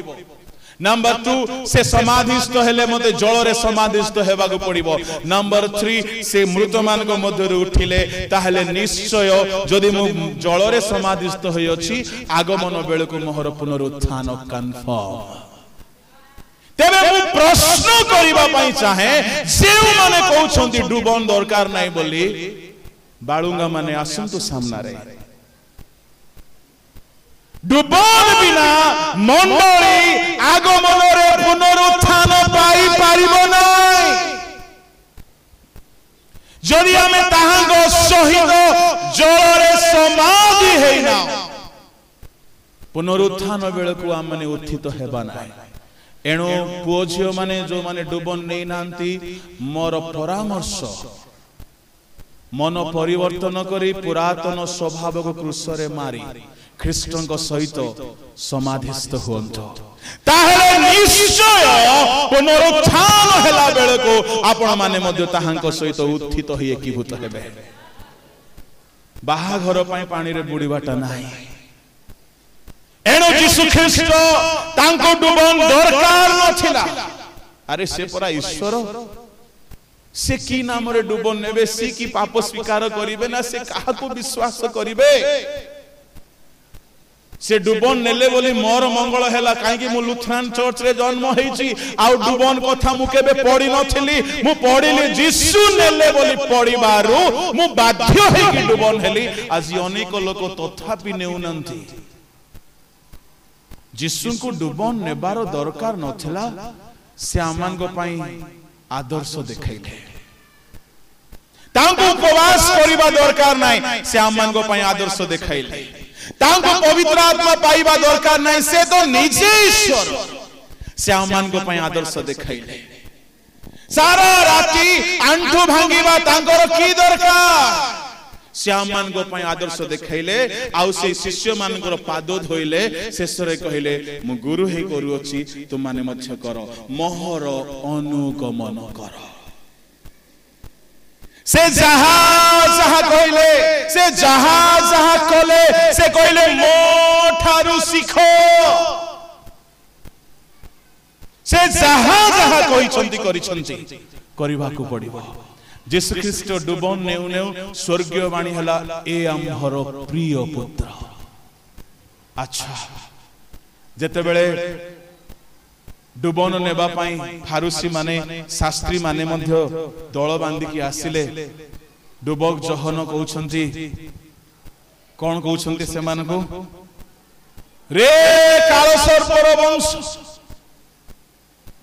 नंबर 2 से समाधिस्थ हेले मते जल रे समाधिस्थ हेबा को पड़िबो नंबर 3 से मृत मान को मध्य रे उठिले ताहले निश्चय जदि मु जल रे समाधिस्थ होय अछि आगमन बेले को मोहर पुनरुत्थान कंफर्म तेबे मु प्रश्न करिबा पई चाहे जे माने कहउछंती डुबन दरकार नाही बोली बाळुंगा माने आसंतु सामना रे डुबन बिना मंडली आगमन रे पुनरुत्थान पाई पारिबो नाही जदि आमे ताहांगो सहित जल रे समाधि हेना पुनरुत्थान बेले को आम माने उत्थित हेबा नाही एणो पुओ झियो माने जो माने डुबन नै नांती मोर परामर्श मन परिवर्तन करी पुरातन स्वभाव को क्रूस रे मारी ख्रीष्टଙ୍କ सहित समाधिस्थ हुअंत ताहले निश्चय पुनरुत्थान हेला बेले को आपण माने मध्य ताहांक सहित उत्थित होई एकीभूत हेबे बाहा घर पई पानी रे बुडीबाटा नाही एनो यीशु ख्रीष्ट तांको डुबन दरकार नथिला अरे से परा ईश्वर से की नाम रे डुबन नेबे से की पाप स्वीकार करिवे ना से काहा को विश्वास करिवे से डुबन नेले बोली मोर मंगल हैला काहे कि मु लुथरान चर्च रे जन्म हेची आ डुबन कथा मु केबे पढी नथिली मु पढिली यीशु नेले बोली पढिबारु मु बाध्य हे कि डुबन हेली आज अनेक लोक तथापि नेउनंती यीशु को डुबन नेबार दरकार नथिला से आमान को पई आदर्श देखाइले तांको उपवास करिबा दरकार नाही से आमान को पई आदर्श देखाइले तांको पवित्र आत्मा पाइबा दरकार नहीं से तो निजे ईश्वर से आमान को पई आदर्श देखाइले सारा राती आंठू भांगीबा तांकर की दरकार से आम मान आदर्श देखाइले आउ से शिष्य मान पाद धोइले शेष कहले मु गुरु हे करूची तुम माने मध्य कर मोहर अनुगमन कर से जहा कहले से जहा कले से कहले मो ठारू शिखो से जहा कहिसंती करिसंती करबा को पड़िबो यीशु ख्रीष्ट डुबन नेउ नेउ स्वर्गीय वाणी हला ए आम्भर प्रिय पुत्र। अच्छा जेते बेले डुबन नेबा पाई फारुसी माने शास्त्री माने मध्य दल बांधिकी आसिले डुबक जहन कहउछंती कोन कहउछंती से मानको रे काल सर्पर वंश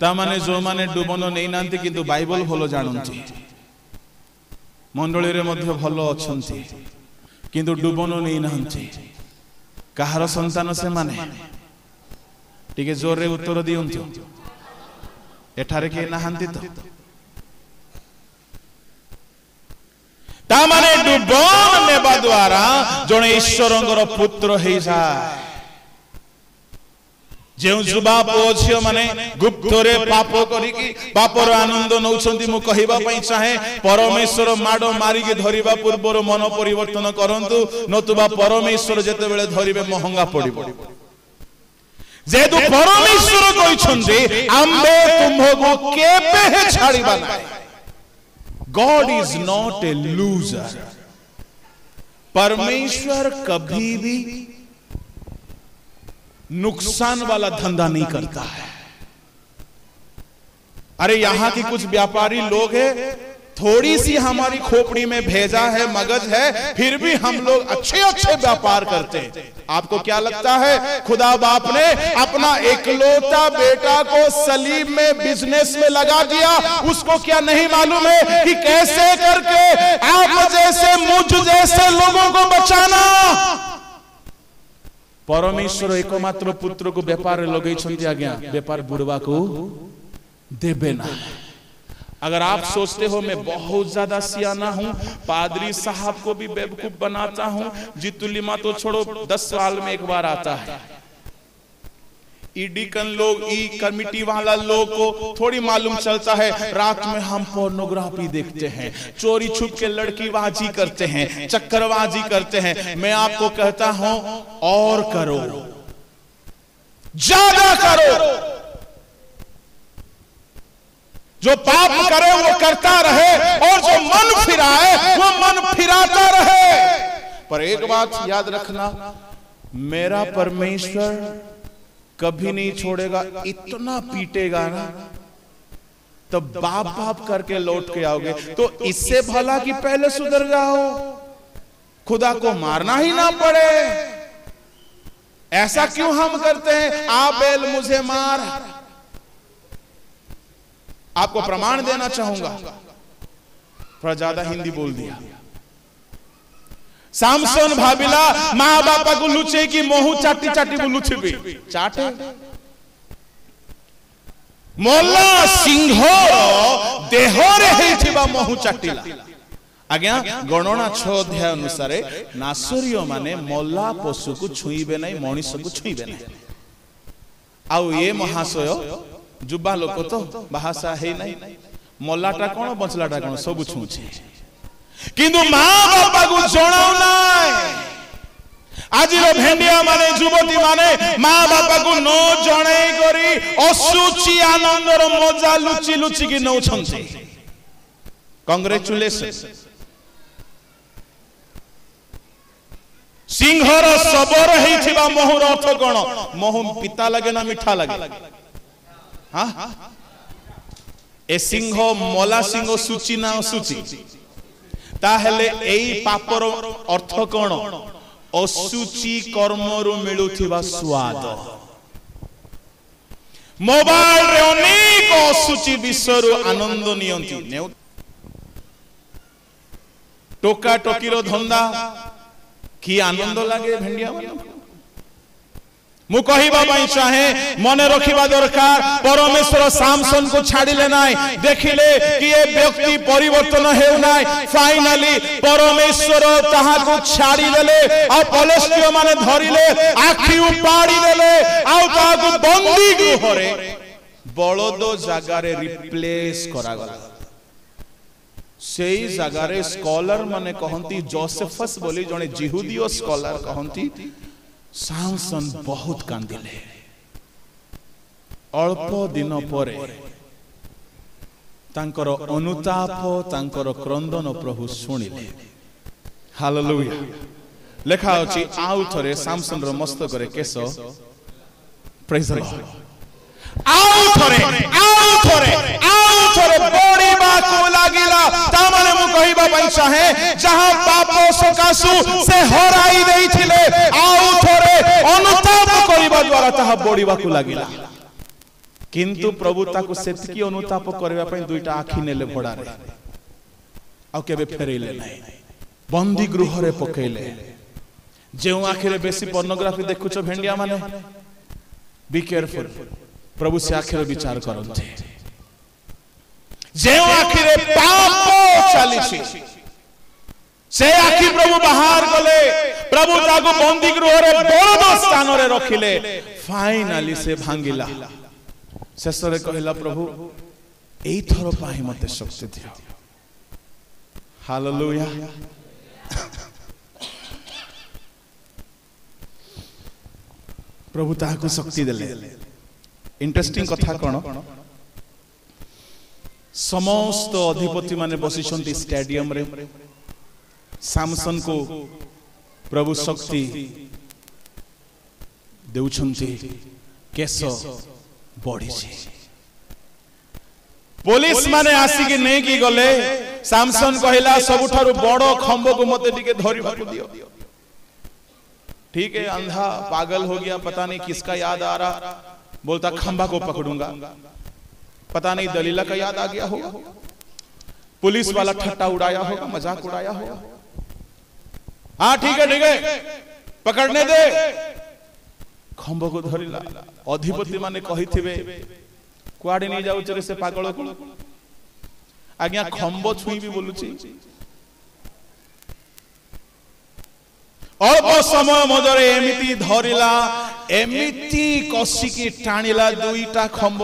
ता माने जो माने डुबन नै नांती किंतु बाइबल भलो जानंती मंडली रे मध्य भलो अछंती किंतु डुबन नै नांती कहार संतान से माने टिके जोर रे उत्तर दियंतु एठारे के नाहांती तो ता माने डुबन नेबा द्वारा जने ईश्वरंगर पुत्र हे जाय जे जुबा पोछियो माने गुप्तरे पाप करिकी पापर आनंद नौछंती मु कहिबा पई चाहे परमेश्वर माडो मारी के धरिबा पूर्वर मन परिवर्तन करंतु नतुबा परमेश्वर जेते बेले धरिबे महंगा पड़िबो जेदु परमेश्वर कहिसंती आम्बे तुमको केबे हे छाड़ीबा ना। God is not a loser. परमेश्वर कभी भी नुकसान वाला धंधा नहीं करता है। अरे यहां की कुछ व्यापारी लोग हैं, थोड़ी सी हमारी खोपड़ी में भेजा है, मगज है, फिर भी हम लोग अच्छे अच्छे व्यापार करते हैं। आपको क्या लगता है खुदा बाप ने अपना एकलौता बेटा को सलीब में बिजनेस में लगा दिया? उसको क्या नहीं मालूम है कि कैसे करके आप जैसे मुझ जैसे लोगों को बचाना? परमेश्वर एकमात्र पुत्र को व्यापार लगे आज्ञा व्यापार बुड़वा को देबे ना। अगर आप सोचते हो मैं बहुत ज्यादा सियाना हूं, पादरी साहब को भी बेवकूफ बनाता हूं, जितुलिमा तो छोड़ो 10 साल में एक बार आता है। ईडीकन लोग ई कमिटी वाला लोग को थोड़ी मालूम चलता है रात में हम पोर्नोग्राफी देखते हैं, चोरी छुप के लड़कीबाजी करते हैं, चक्करबाजी करते हैं। मैं आपको कहता हूं और करो, ज्यादा करो। जो पाप करे वो करता रहे और जो मन फिराए वो मन फिराता रहे। पर एक बात याद रखना, मेरा परमेश्वर कभी नहीं छोड़ेगा। इतना पीटेगा ना तो बाप बाप करके लौट के आओगे। तो इससे भला कि पहले सुधर जाओ, खुदा को मारना ही ना पड़े। ऐसा क्यों हम करते हैं? आबेल मुझे मार। आपको प्रमाण देना चाहूंगा, पर ज्यादा हिंदी बोल दिया। सामसन भाबिला माँ बापा को लुचे की मोहू चाटी चाटी को लुचे भी चाटे। मोला सिंह देहरे हेथिबा मोहू चाटीला। आज्ञा गणना 6 अध्याय अनुसार नासरियो माने मोला पशु को छुईबे नहीं, मनुष्य को छुईबे नहीं। आउ ये महाशय जुबा लोक तो भाषा है नहीं, मोलाटा कौन बचलाटा कौन सब छुचे, किंतु माँ बापा को जनाऊ ना। आज भेंडिया माने युवती माने माँ बापा को न जणे करी असुची आनंदर मजा लुचि लुचि की नौछंती। कांग्रेचुलेशन। सिंहर सबर हेथिबा मोहर अर्थ कोन? मोह पिता लगे ना मीठा लगे? हाँ, ए सिंह मोला सिंह सूची ना सूची ताहेले एई पापर अर्थ कोन? असुची कर्मरु मिलुथिबा स्वाद। मोबाइल रे अनेक असुची विषयरु आनंद नियंती। टोका टोकीर धंदा कि आनंद लागे भेंडिया मानू? मु कहबा पई चाहे मने रखिबा दरकार परमेश्वर सामसन को छाडिले नाय देखिले कि ये व्यक्ति परिवर्तन हेउ नाय फाइनली परमेश्वर ताहा को छाडी देले आ पलेस्टियो माने धरिले आखि उपाड़ी देले आ ताहा को बंदी गृहरे बलद जगारे रिप्लेस करा गला सेई जगारे स्कॉलर माने कहंती जोसेफस बोली जने जिहुदियो स्कॉलर कहंती सामसन बहुत कांदिले अल्प दिन परे तांकर अनुताप तांकर क्रंदन प्रभु सुनिले हालेलुया लेखा अछि आउ थरे सामसन रो मस्तक रे केस प्रेज द लॉर्ड आउ थरे बड़ीबा को लागिला ता माने मु कहिबा पई चाहे जहां पाप सकासु से हराई देइथिले आउ थरे अनुताप करिबा द्वारा ताहा बड़ीबा को लागिला किंतु प्रभु ताको सेतकी अनुताप करबा पई दुईटा आखि नेले भड़ा रे आ केबे फेरैले नै बंदी गृह रे पकेले जेउ आखि रे बेसी पोर्नोग्राफी देखुछ भेंडिया माने बी केयरफुल प्रभु से आखिर विचार करते जे आखिरे पाप चली से आखि प्रभु बाहर गले प्रभु ताको बंदी गृह रे बड़ स्थान रे रखिले फाइनली से भांगिला शेष रे कहला प्रभु एई थरो पाही मते शक्ति दियो हालेलुया प्रभु ताको शक्ति देले इंटरेस्टिंग कथा कौन समस्त अधिपति माने बसिछंती स्टेडियम रे सामसन को प्रभु शक्ति देउछंती केस बढ़ी पुलिस माने आसिक नहीं की गले सामसन कहला सबुठारु बड़ खंभ को मते टिके धरिबा को दियो ठीक है अंधा पागल हो गया पता नहीं किसका याद आ रहा बोलता खंभा को पकड़ूंगा पता नहीं दलीला का याद आ गया होगा पुलिस वाला ठट्टा उड़ाया होगा मजाक उड़ाया होगा हाँ ठीक है पकड़ने दे खंभ को धरिला अधिपति माने कहिथिबे कुआडे नहीं जाउ चरे से पागल को आज्ञा खंभ छुई भी बोलुची अल्प समय मधुरे एमिति धरिला एमिति कसिकी टाणिला दुईटा खंभ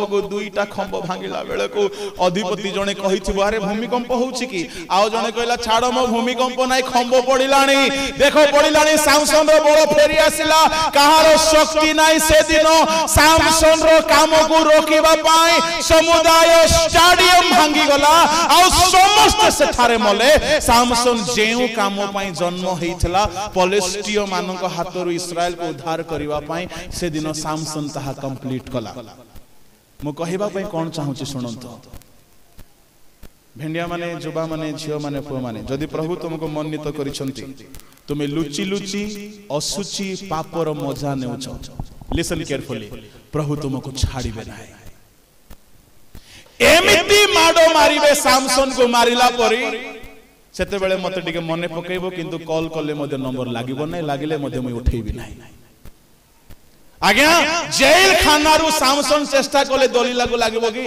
भांगिला बेले को अधिपति जने कहिथिबो अरे भूमिकंप होउची की आउ जने कहला छाड़ो मो भूमिकंप नाही खंभ पडिलानी देखो पडिलानी सामसन रो बड़ फेरी आसिला कहारो शक्ति नाही से दिन सामसन रो काम को रोकिबा पाई समुदाय स्टेडियम भांगी गला आउ समस्त सेठारे मले सामसन जेउ काम पाई जन्म हेइथला पलेस्टियो मानक हातरु इस्राएल को उद्धार करिवा पाई से दिन सामसन ताहा कंप्लीट कला मु कहिबा पई कोन चाहूची सुनंतो भेंडिया माने जुबा माने झियो माने पो माने जदि प्रभु तुमको मन्नित करिसंती तुमे लुची लुची असुची पापर मजा नेउछो लिसन केयरफुली प्रभु तुमको छाड़ीबे नाही एमिति माडो मारिबे सामसन को मारिला परी सेते बेले मते टिके मने पकेइबो किंतु कॉल करले मते नंबर लागिबो नै लागिले मते मु उठेइबी नाही आज्ञा जेल खानारू सामसन चेष्टा कले दलीला को लागिबो की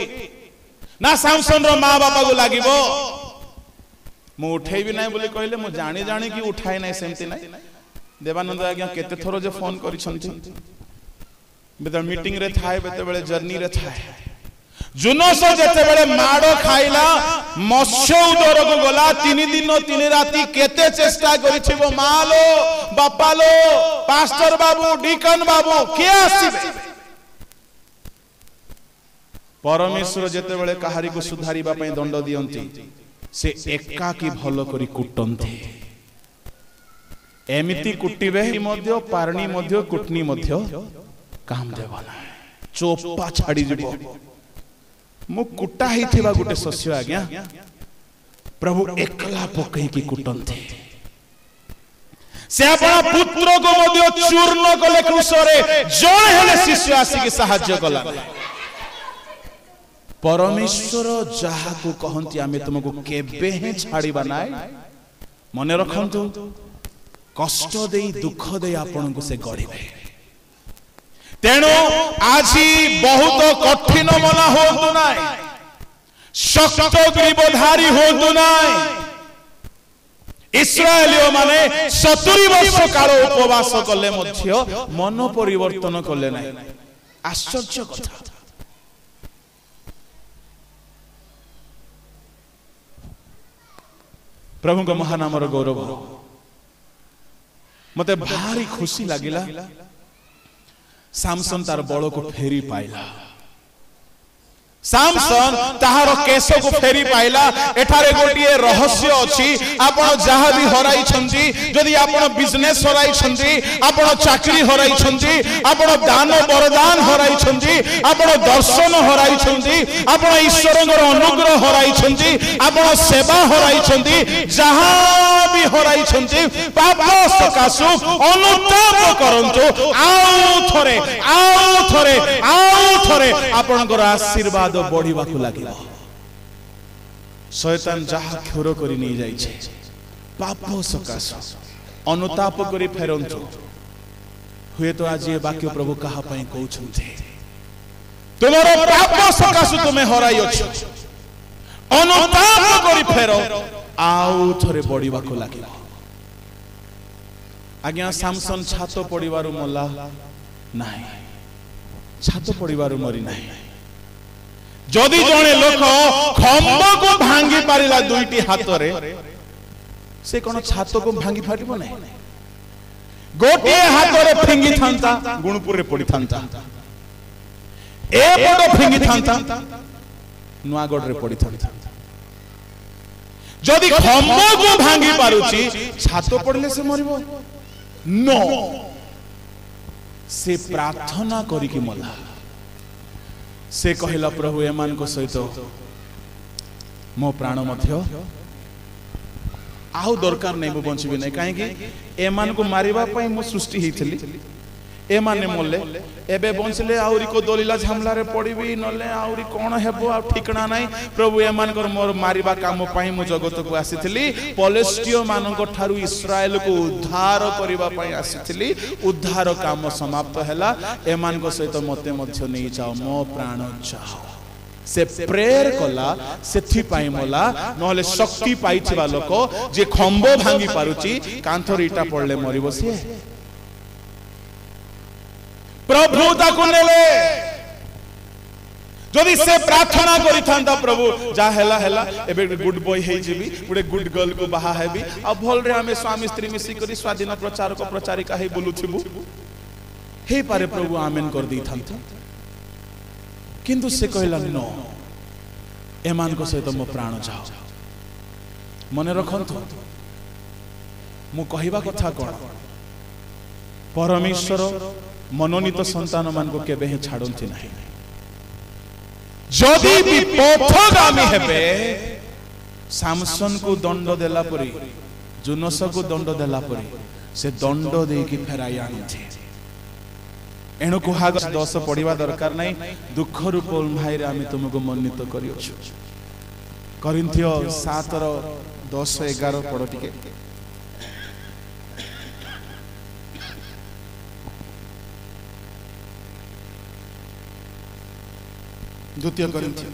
ना सामसन रो मां बापा को लागिबो मु उठेइबी नाही बोली कहले मु जानि जानि की उठाई नाही सेमति नाही देवानंद आज्ञा केते थरो जे फोन करिसंती बेते मीटिंग रे थाए बेते बेले जर्नी रे थाए जुनस जेते बेले माडो खाइला मत्स्य उदर को गला 3 दिन 3 राती केते चेष्टा करिथिबो मालो बापालो पास्टर बाबू डीकन बाबू के आसीबे परमेश्वर जेते बेले कहारी को सुधारीबा पई दंड दियंती से एका की भलो करी कुटंती एमिति कुटिबे मध्य पारणी मध्य कुटनी मध्य काम देबना चोपा छाडी जिवो मु कुटा ही थिबा गुटे शस्य आज्ञा प्रभु एकला पकई की कुटंते से अपना पुत्र को मध्य चूर्ण कले क्रूसरे जण हेले शिष्य आसी के सहाय्य कला परमेश्वर जहा को कहंती आमे तुमको केबे हे छाड़ीबा नाय मने रखंतु कष्ट देई दुख देई आपन को से गड़ीबे तेणु आज बहुत कठिन मना हो ना, शक्त ग्रीवधारी हो ना। इस्राएलियों माने 70 वर्ष काल उपवास कले मन परिवर्तन कले ना। आश्चर्य कथा। प्रभु का महानामर गौरव मते भारी खुशी लगिला। सामसन तार बल को फेरी पाइला। सामसन ताहार केस को फेरी पाइला। एठारे गोटिए रहस्य अछि। आपण जहा भी हराई छंती, जदि आपण बिजनेस हराई छंती, आपण चाकरी हराई छंती, आपण दान वरदान हराई छंती, आपण दर्शन हराई छंती, आपण ईश्वरଙ୍କର अनुग्रह हराई छंती, आपण सेवा हराई छंती, जहा भी हराई छंती, पाप सकाशु अनुताप करंतु। आउ थरे आपणकर आशीर्वाद बढ़िबा को लागिला। शैतान जहा क्षोर करी नहीं जाइछे, पाप सकाश अनुताप करी फेरंतु। हुए तो आज ये वाक्य प्रभु कहा पई कहउछन्ते, तुमरो पाप सकाश तुमे हराई अछि, अनुताप करी फेरो, आउ थरे बढ़िबा को लागिला। आज्ञा सामसन छात पड़िबारु मला नाही, छात पड़िबारु मरी नाही। जदि जने लोक खंब को भांगी पारिला दुईटी हाथ रे, से कोन छात को भांगी फाटिबो नै। गोटे हाथ रे फिंगी थांता गुणपुर रे पड़ी थांता, ए बड़ फिंगी थांता नुआगढ़ रे पड़ी थांता। जदि खंब को भांगी पारुची, छात पड़ले से मरिबो नो। से प्रार्थना करी कि मला, से कहला प्रभु एमान को सहित मो प्राण मध्य आउ दरकार नहीं, मु बंचबी नहीं। कहीं एमान को मारिबा पई मु सृष्टि हेथिली, एमाने मोले एबे बंचले आउरी को दलिला झमला रे पड़ीबी, नले आउरी कोन हेबो आ ठिकना नाही। प्रभु एमान कर मोर मारिबा काम पई मु जगत को आसीथिली, पलेस्टियो मानक ठारू इस्राएल को उद्धार करिबा पई आसीथिली। उद्धार काम समाप्त हैला, एमान को सहित मते मध्य नहीं जाओ, मो प्राण जाओ। से प्रेयर कला, सेथि पाई मोला, नहले शक्ति पाइथिबा लोक जे खंबो भांगी पारुची, कांथर इटा पड़ले मरिबो से। प्रभु ताको नेले। जदि से प्रार्थना करि थांता, प्रभु जा हैला हैला एबे गुड बॉय हे जिबी, गुडे गुड गर्ल को बाहा हेबी, आ भल रे हमें स्वामी स्त्री मिसी करी स्वाधीन प्रचार को प्रचारिका हे बोलुथिबु, हे पारे प्रभु आमेन कर दी थांता। किंतु से कहला नो, एमान को सहित मो प्राण जाओ। मने रखंतु मु कहिबा कथा कोन, परमेश्वर मनोनीत संतान मान को केबे ही छाड़ती नहीं। जदि भी पथगामी हेबे, सामसन को दंड देला परी, जुनस को दंड देला परी, से दंड दे की फेराई आनिथे। एणु कुहाग 10 पढ़िबा दरकार नहीं। दुख रूप भाई रे आमे तुमको मनोनीत करियो। करिन्थियो 7:10-11 पढ़ टिके। द्वितीय करिन्थियो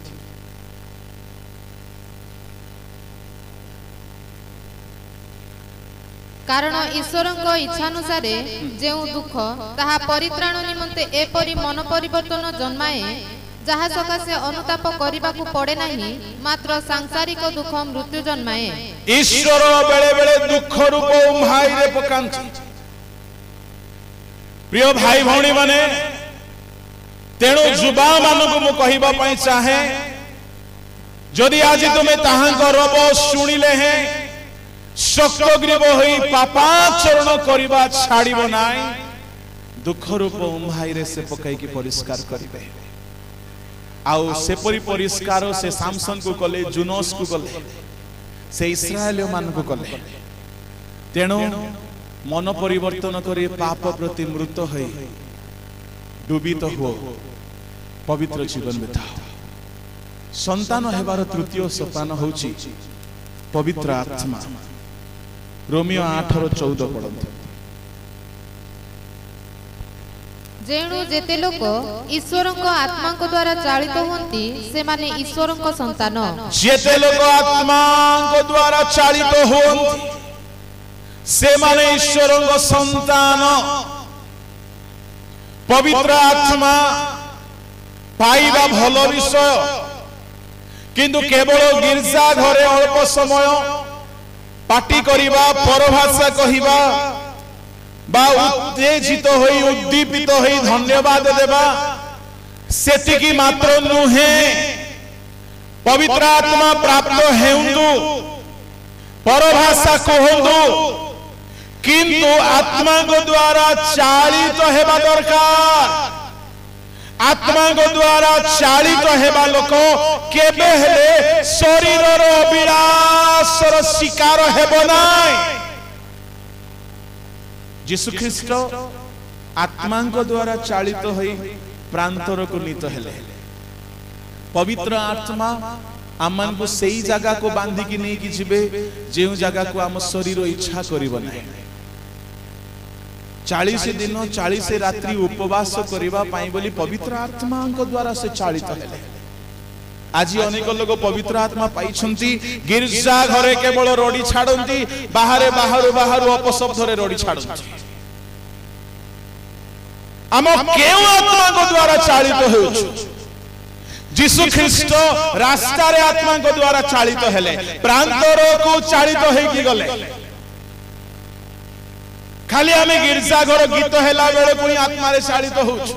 कारण ईश्वर इच्छानुसारे जो दुख ताहा परित्राण निमंते एपरि मन परिवर्तन जन्माए, जहा सकाशे अनुताप करने को पड़े नहीं, मात्र सांसारिक दुख मृत्यु जन्माए। ईश्वर बेले बेले दुख रूप भाई रे पकांती। प्रिय भाई भौणी माने, तेणु युवा मानक मु कहिबा पई चाहे, जदि आज तुमे ताहांको रब सुनिले हैं, शक्तग्रीव होई पापाचरण करिबा छाड़िबो नाई, दुख रूप भाई रे से पकाई की परिष्कार करिबे। आउ से परि परिष्कार से सामसन को कले, जुनस को कले, से इस्राएल मान को कले। तेणु मन परिवर्तन करी पाप प्रति मृत होई डूबित हो पवित्र जीवन बिताओ। संतान हेबार तृतीय सोपान होची पवित्र आत्मा। रोमियो 8:14 पढ़ते। जेणु जेते लोक ईश्वरଙ୍କ आत्माଙ୍କ द्वारा चालित होंती से माने ईश्वरଙ୍କ संतान जेते लोक आत्माଙ୍କ द्वारा चालित होंती से माने ईश्वरଙ୍କ संतान पवित्र आत्मा पाइबा भल विषय किंतु केवल गिरजा घरे अल्प समय पाटी करिबा परभाषा कहिबा बा उत्तेजित होई उद्दीपित होई धन्यवाद देबा सेतिकी मात्र नुहे पवित्र आत्मा प्राप्त हेउंदु परभाषा कहंदु किंतु आत्मा को द्वारा चालित हेबा दरकार आत्मा को द्वारा चालित हेबा लोक केबे हेले शरीरर अभिलाषर शिकार हेबो नाय यीशु ख्रीष्ट आत्मा को द्वारा चालित होई प्रांतर को नीत हेले पवित्र आत्मा आमन को सही जगह को बांधी की नहीं कि जिबे जेउ जगह को आम शरीर इच्छा करिबो नाही 40 दिन 40 रात्रि उपवास करिबा पाई बोली पवित्र आत्मा को द्वारा से चालित हेले आज अनेक लोग पवित्र आत्मा पाइछंती गिरजा घरे केवल रोडी छाडंती बाहरे बाहरु बाहरु अपशब्द रे रोडी छाडंती हम केउ आत्मा को द्वारा चालित होउछु यीशु ख्रीष्ट रास्ता रे आत्मा को द्वारा चालित हेले प्रांतर को चालित हे कि गले खाली हमें गिरजा घर गीत हेला बेले कोई आत्मा रे चालित होउछु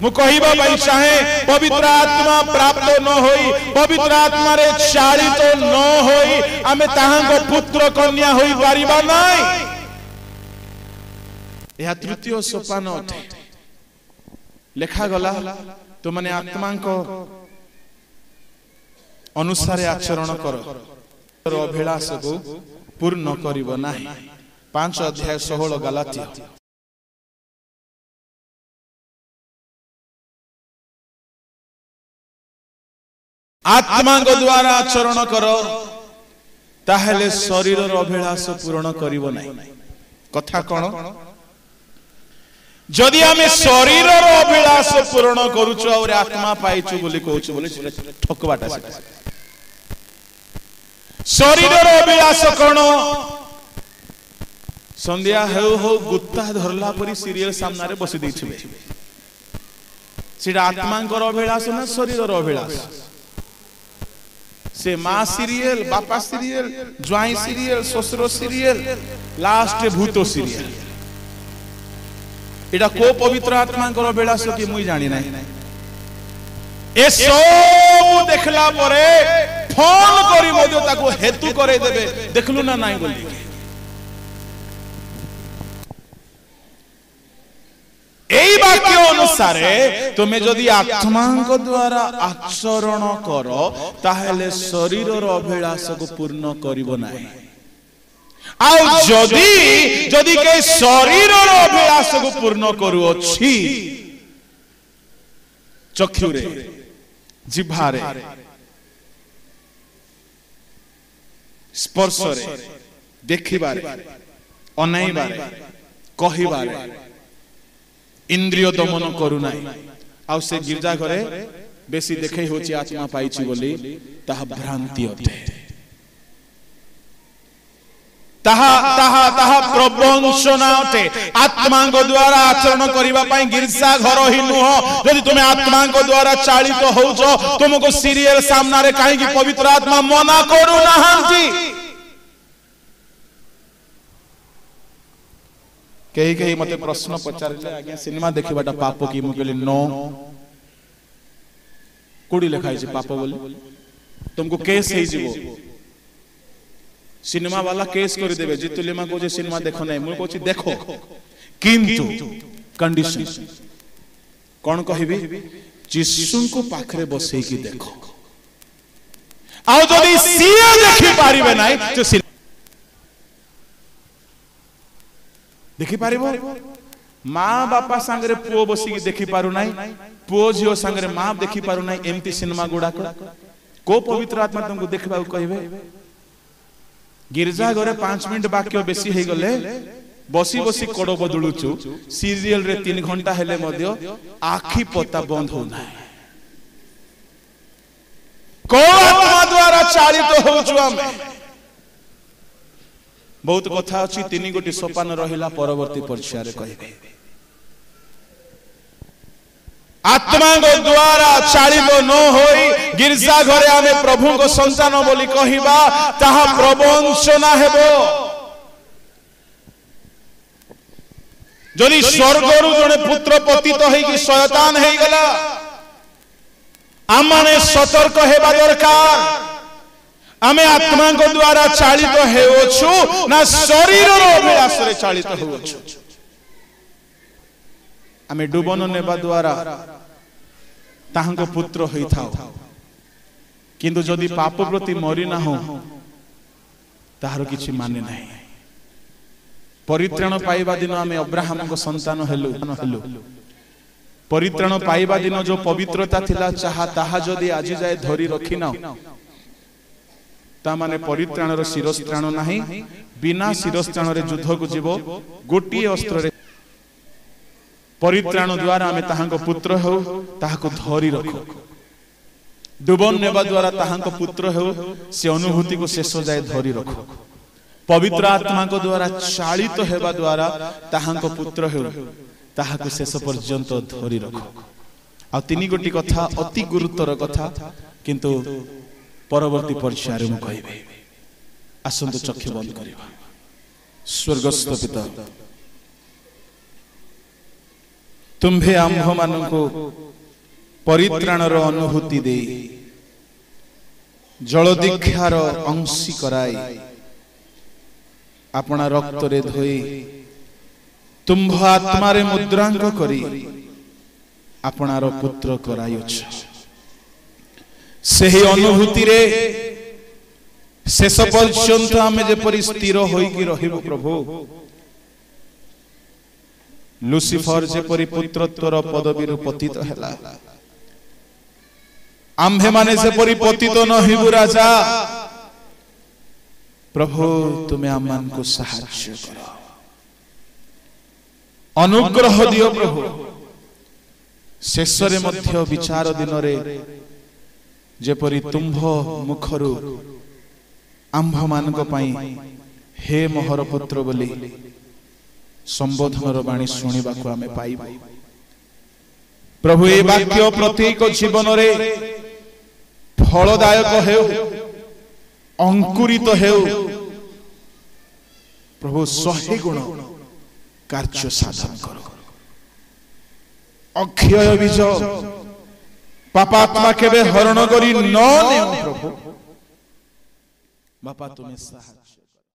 मु कहिबा भाई चाहे पवित्र आत्मा प्राप्त न होई पवित्र आत्मा रे चालित न होई हमें ताहांको पुत्र कन्या होई पारिबा नाही यह तृतीय सोपान अटे लेखा गला तो माने आत्मा को अनुसार आचरण करो अभिलाष को पूर्ण करिबो नाही 5 अध्याय 16 गलातिया आत्मा को द्वारा आचरण करो ताहले शरीर अभिलाष पूर्ण करिबो नाही कथा कोन जदि आमे शरीर अभिलाष पूर्ण करूछु और आत्मा पाइछु बोली कहूछु बोली ठकबाटा शरीर अभिलाष कोन संध्या हो गुत्ता धरला परी सीरियल सामने रे बसी दैछबे सिडा आत्मा को अभिलाष ना शरीर अभिलाष से माँ सीरियल बापा सीरियल ज्वाई सीरियल ससुर सीरियल लास्ट भूत सीरियल एटा को पवित्र आत्मा को अभिलाष कि मुई जानि नाही ए सब देखला परे फोन करी मध्य ताको हेतु करे देबे देखलु ना नाही बोली एई वाक्य अनुसार तुमे जदि आत्मा को द्वारा आचरण करो ताहले शरीर अभिलाष को पूर्ण करिबो नाही आ जदि के शरीर अभिलाष को पूर्ण करू अछि चक्षु रे जिह्वा रे स्पर्श रे देखिबा रे अनाइबा रे कहिबा रे इंद्रिय दमन करू नाही आ से गिरजा घरे बेसी देखै होची आत्मा पाइछि बोली ताहा भ्रांति अटे ताहा प्रवंचना अटे आत्मा को द्वारा आचरण करिबा पई गिरजा घर ही नुह यदि तुमे आत्मा को द्वारा चालित होउछो तुमको सीरियल सामना रे काहे कि पवित्र आत्मा मना करू नाहंती कहीं कहीं मते प्रश्न पचारिले आज्ञा सिनेमा देखिबाटा पाप की मु कहली नो कोडी लिखाई छै पाप बोली तुमको केस हे जीवो सिनेमा वाला केस कर देबे जितुलिमा को जे सिनेमा देखो नै मु कहछि देखो किंतु कंडीशन कोन कहिबी जिसु को पाखरे बसै की देखो आ जदी सिए देखि पारिबे नै तो देखि पारिबो माँ बापा सांगरे पुओ बसी देखि पारु नाही पुओ झियो सांगरे माँ देखि पारु नाही एमती सिनेमा गुडा को पवित्र आत्मा तुमको देखबा कहबे गिरजा घरे 5 मिनिट वाक्य बेसी हे गले बसी बसी कड़ बदलुचु सीरियल रे 3 घंटा हेले मध्य आखि पता बंद हो ना को आत्मा द्वारा चालित होउछु आमे बहुत कथा अछि 3 गोटी सोपान रहिला परवर्ती पर्याय रे कहबे आत्मा को द्वारा चालित न होई गिरजा घरे आमे प्रभु को संतान बोली कहिबा ताहा प्रवंचना हेबो जदि स्वर्गरु जने पुत्र पतित होई कि शयतान हेई गला आमने सतर्क हेबा दरकार आमे आत्मा को द्वारा चालित हेउछु ना शरीर रो अभिलाष रे चालित हेउछु आमे डुबन नेबा द्वारा ताहांको पुत्र होई थाओ किंतु जदि पाप प्रति मरि ना हो ताहार किछि माने नाही परित्राण पाइबा दिन आमे अब्राहम को संतान हेलु परित्राण पाइबा दिन जो पवित्रता थिला चाहा ताहा जदि आज जाय धरी रखिना ता माने परित्राण रो शिरस्त्राण नाही बिना शिरस्त्राण रे युद्ध को जीवो गोटी अस्त्र रे परित्राण द्वारा आमे ताहांको पुत्र हो ताहाको धरी रखो डुबन नेबा द्वारा ताहांको पुत्र हो से अनुभूति को शेष जाय धरी रखो पवित्र आत्मा को द्वारा चालित हेबा द्वारा ताहांको पुत्र हो ताहाको शेष पर्यंत धरी रखो आ 3 गोटी कथा अति गुरुतर कथा किंतु परवर्ती पर्याय मु कहबे आसंत चक्षु बंद करिबा स्वर्गस्थ पिता तुम्भे आम्भ मानको परित्राणर अनुभूति दे जल दीक्षार अंशी कराई अपना रक्त रे धोई तुम्भ आत्मा रे मुद्रांक करी अपनार पुत्र कराइछ सेही अनुभूति रे शेष पर्यंत आमे जेपरि स्थिर होई कि रहिबो प्रभु लुसिफर जेपरि पुत्रत्वर पदवी पतित हैला आम्भे माने जेपरि पतित न हिबु राजा प्रभु तुमे आमान को सहाय्य करो अनुग्रह दियो प्रभु शेष रे मध्य विचार दिन रे जेपरि तुम्भ मुखरु आम्भ मान को पई हे मोहर पुत्र बोली संबोधन बाणी शुणा को आमे पाइबा प्रभु ए वाक्य प्रत्येक जीवन रे फलदायक हेउ अंकुरित हेउ प्रभु 100 गुण कार्य साधन करो अक्षय बीज पापात्मा केबे हरण करी न नेउ प्रभु बापा तुम्हें साहाय्य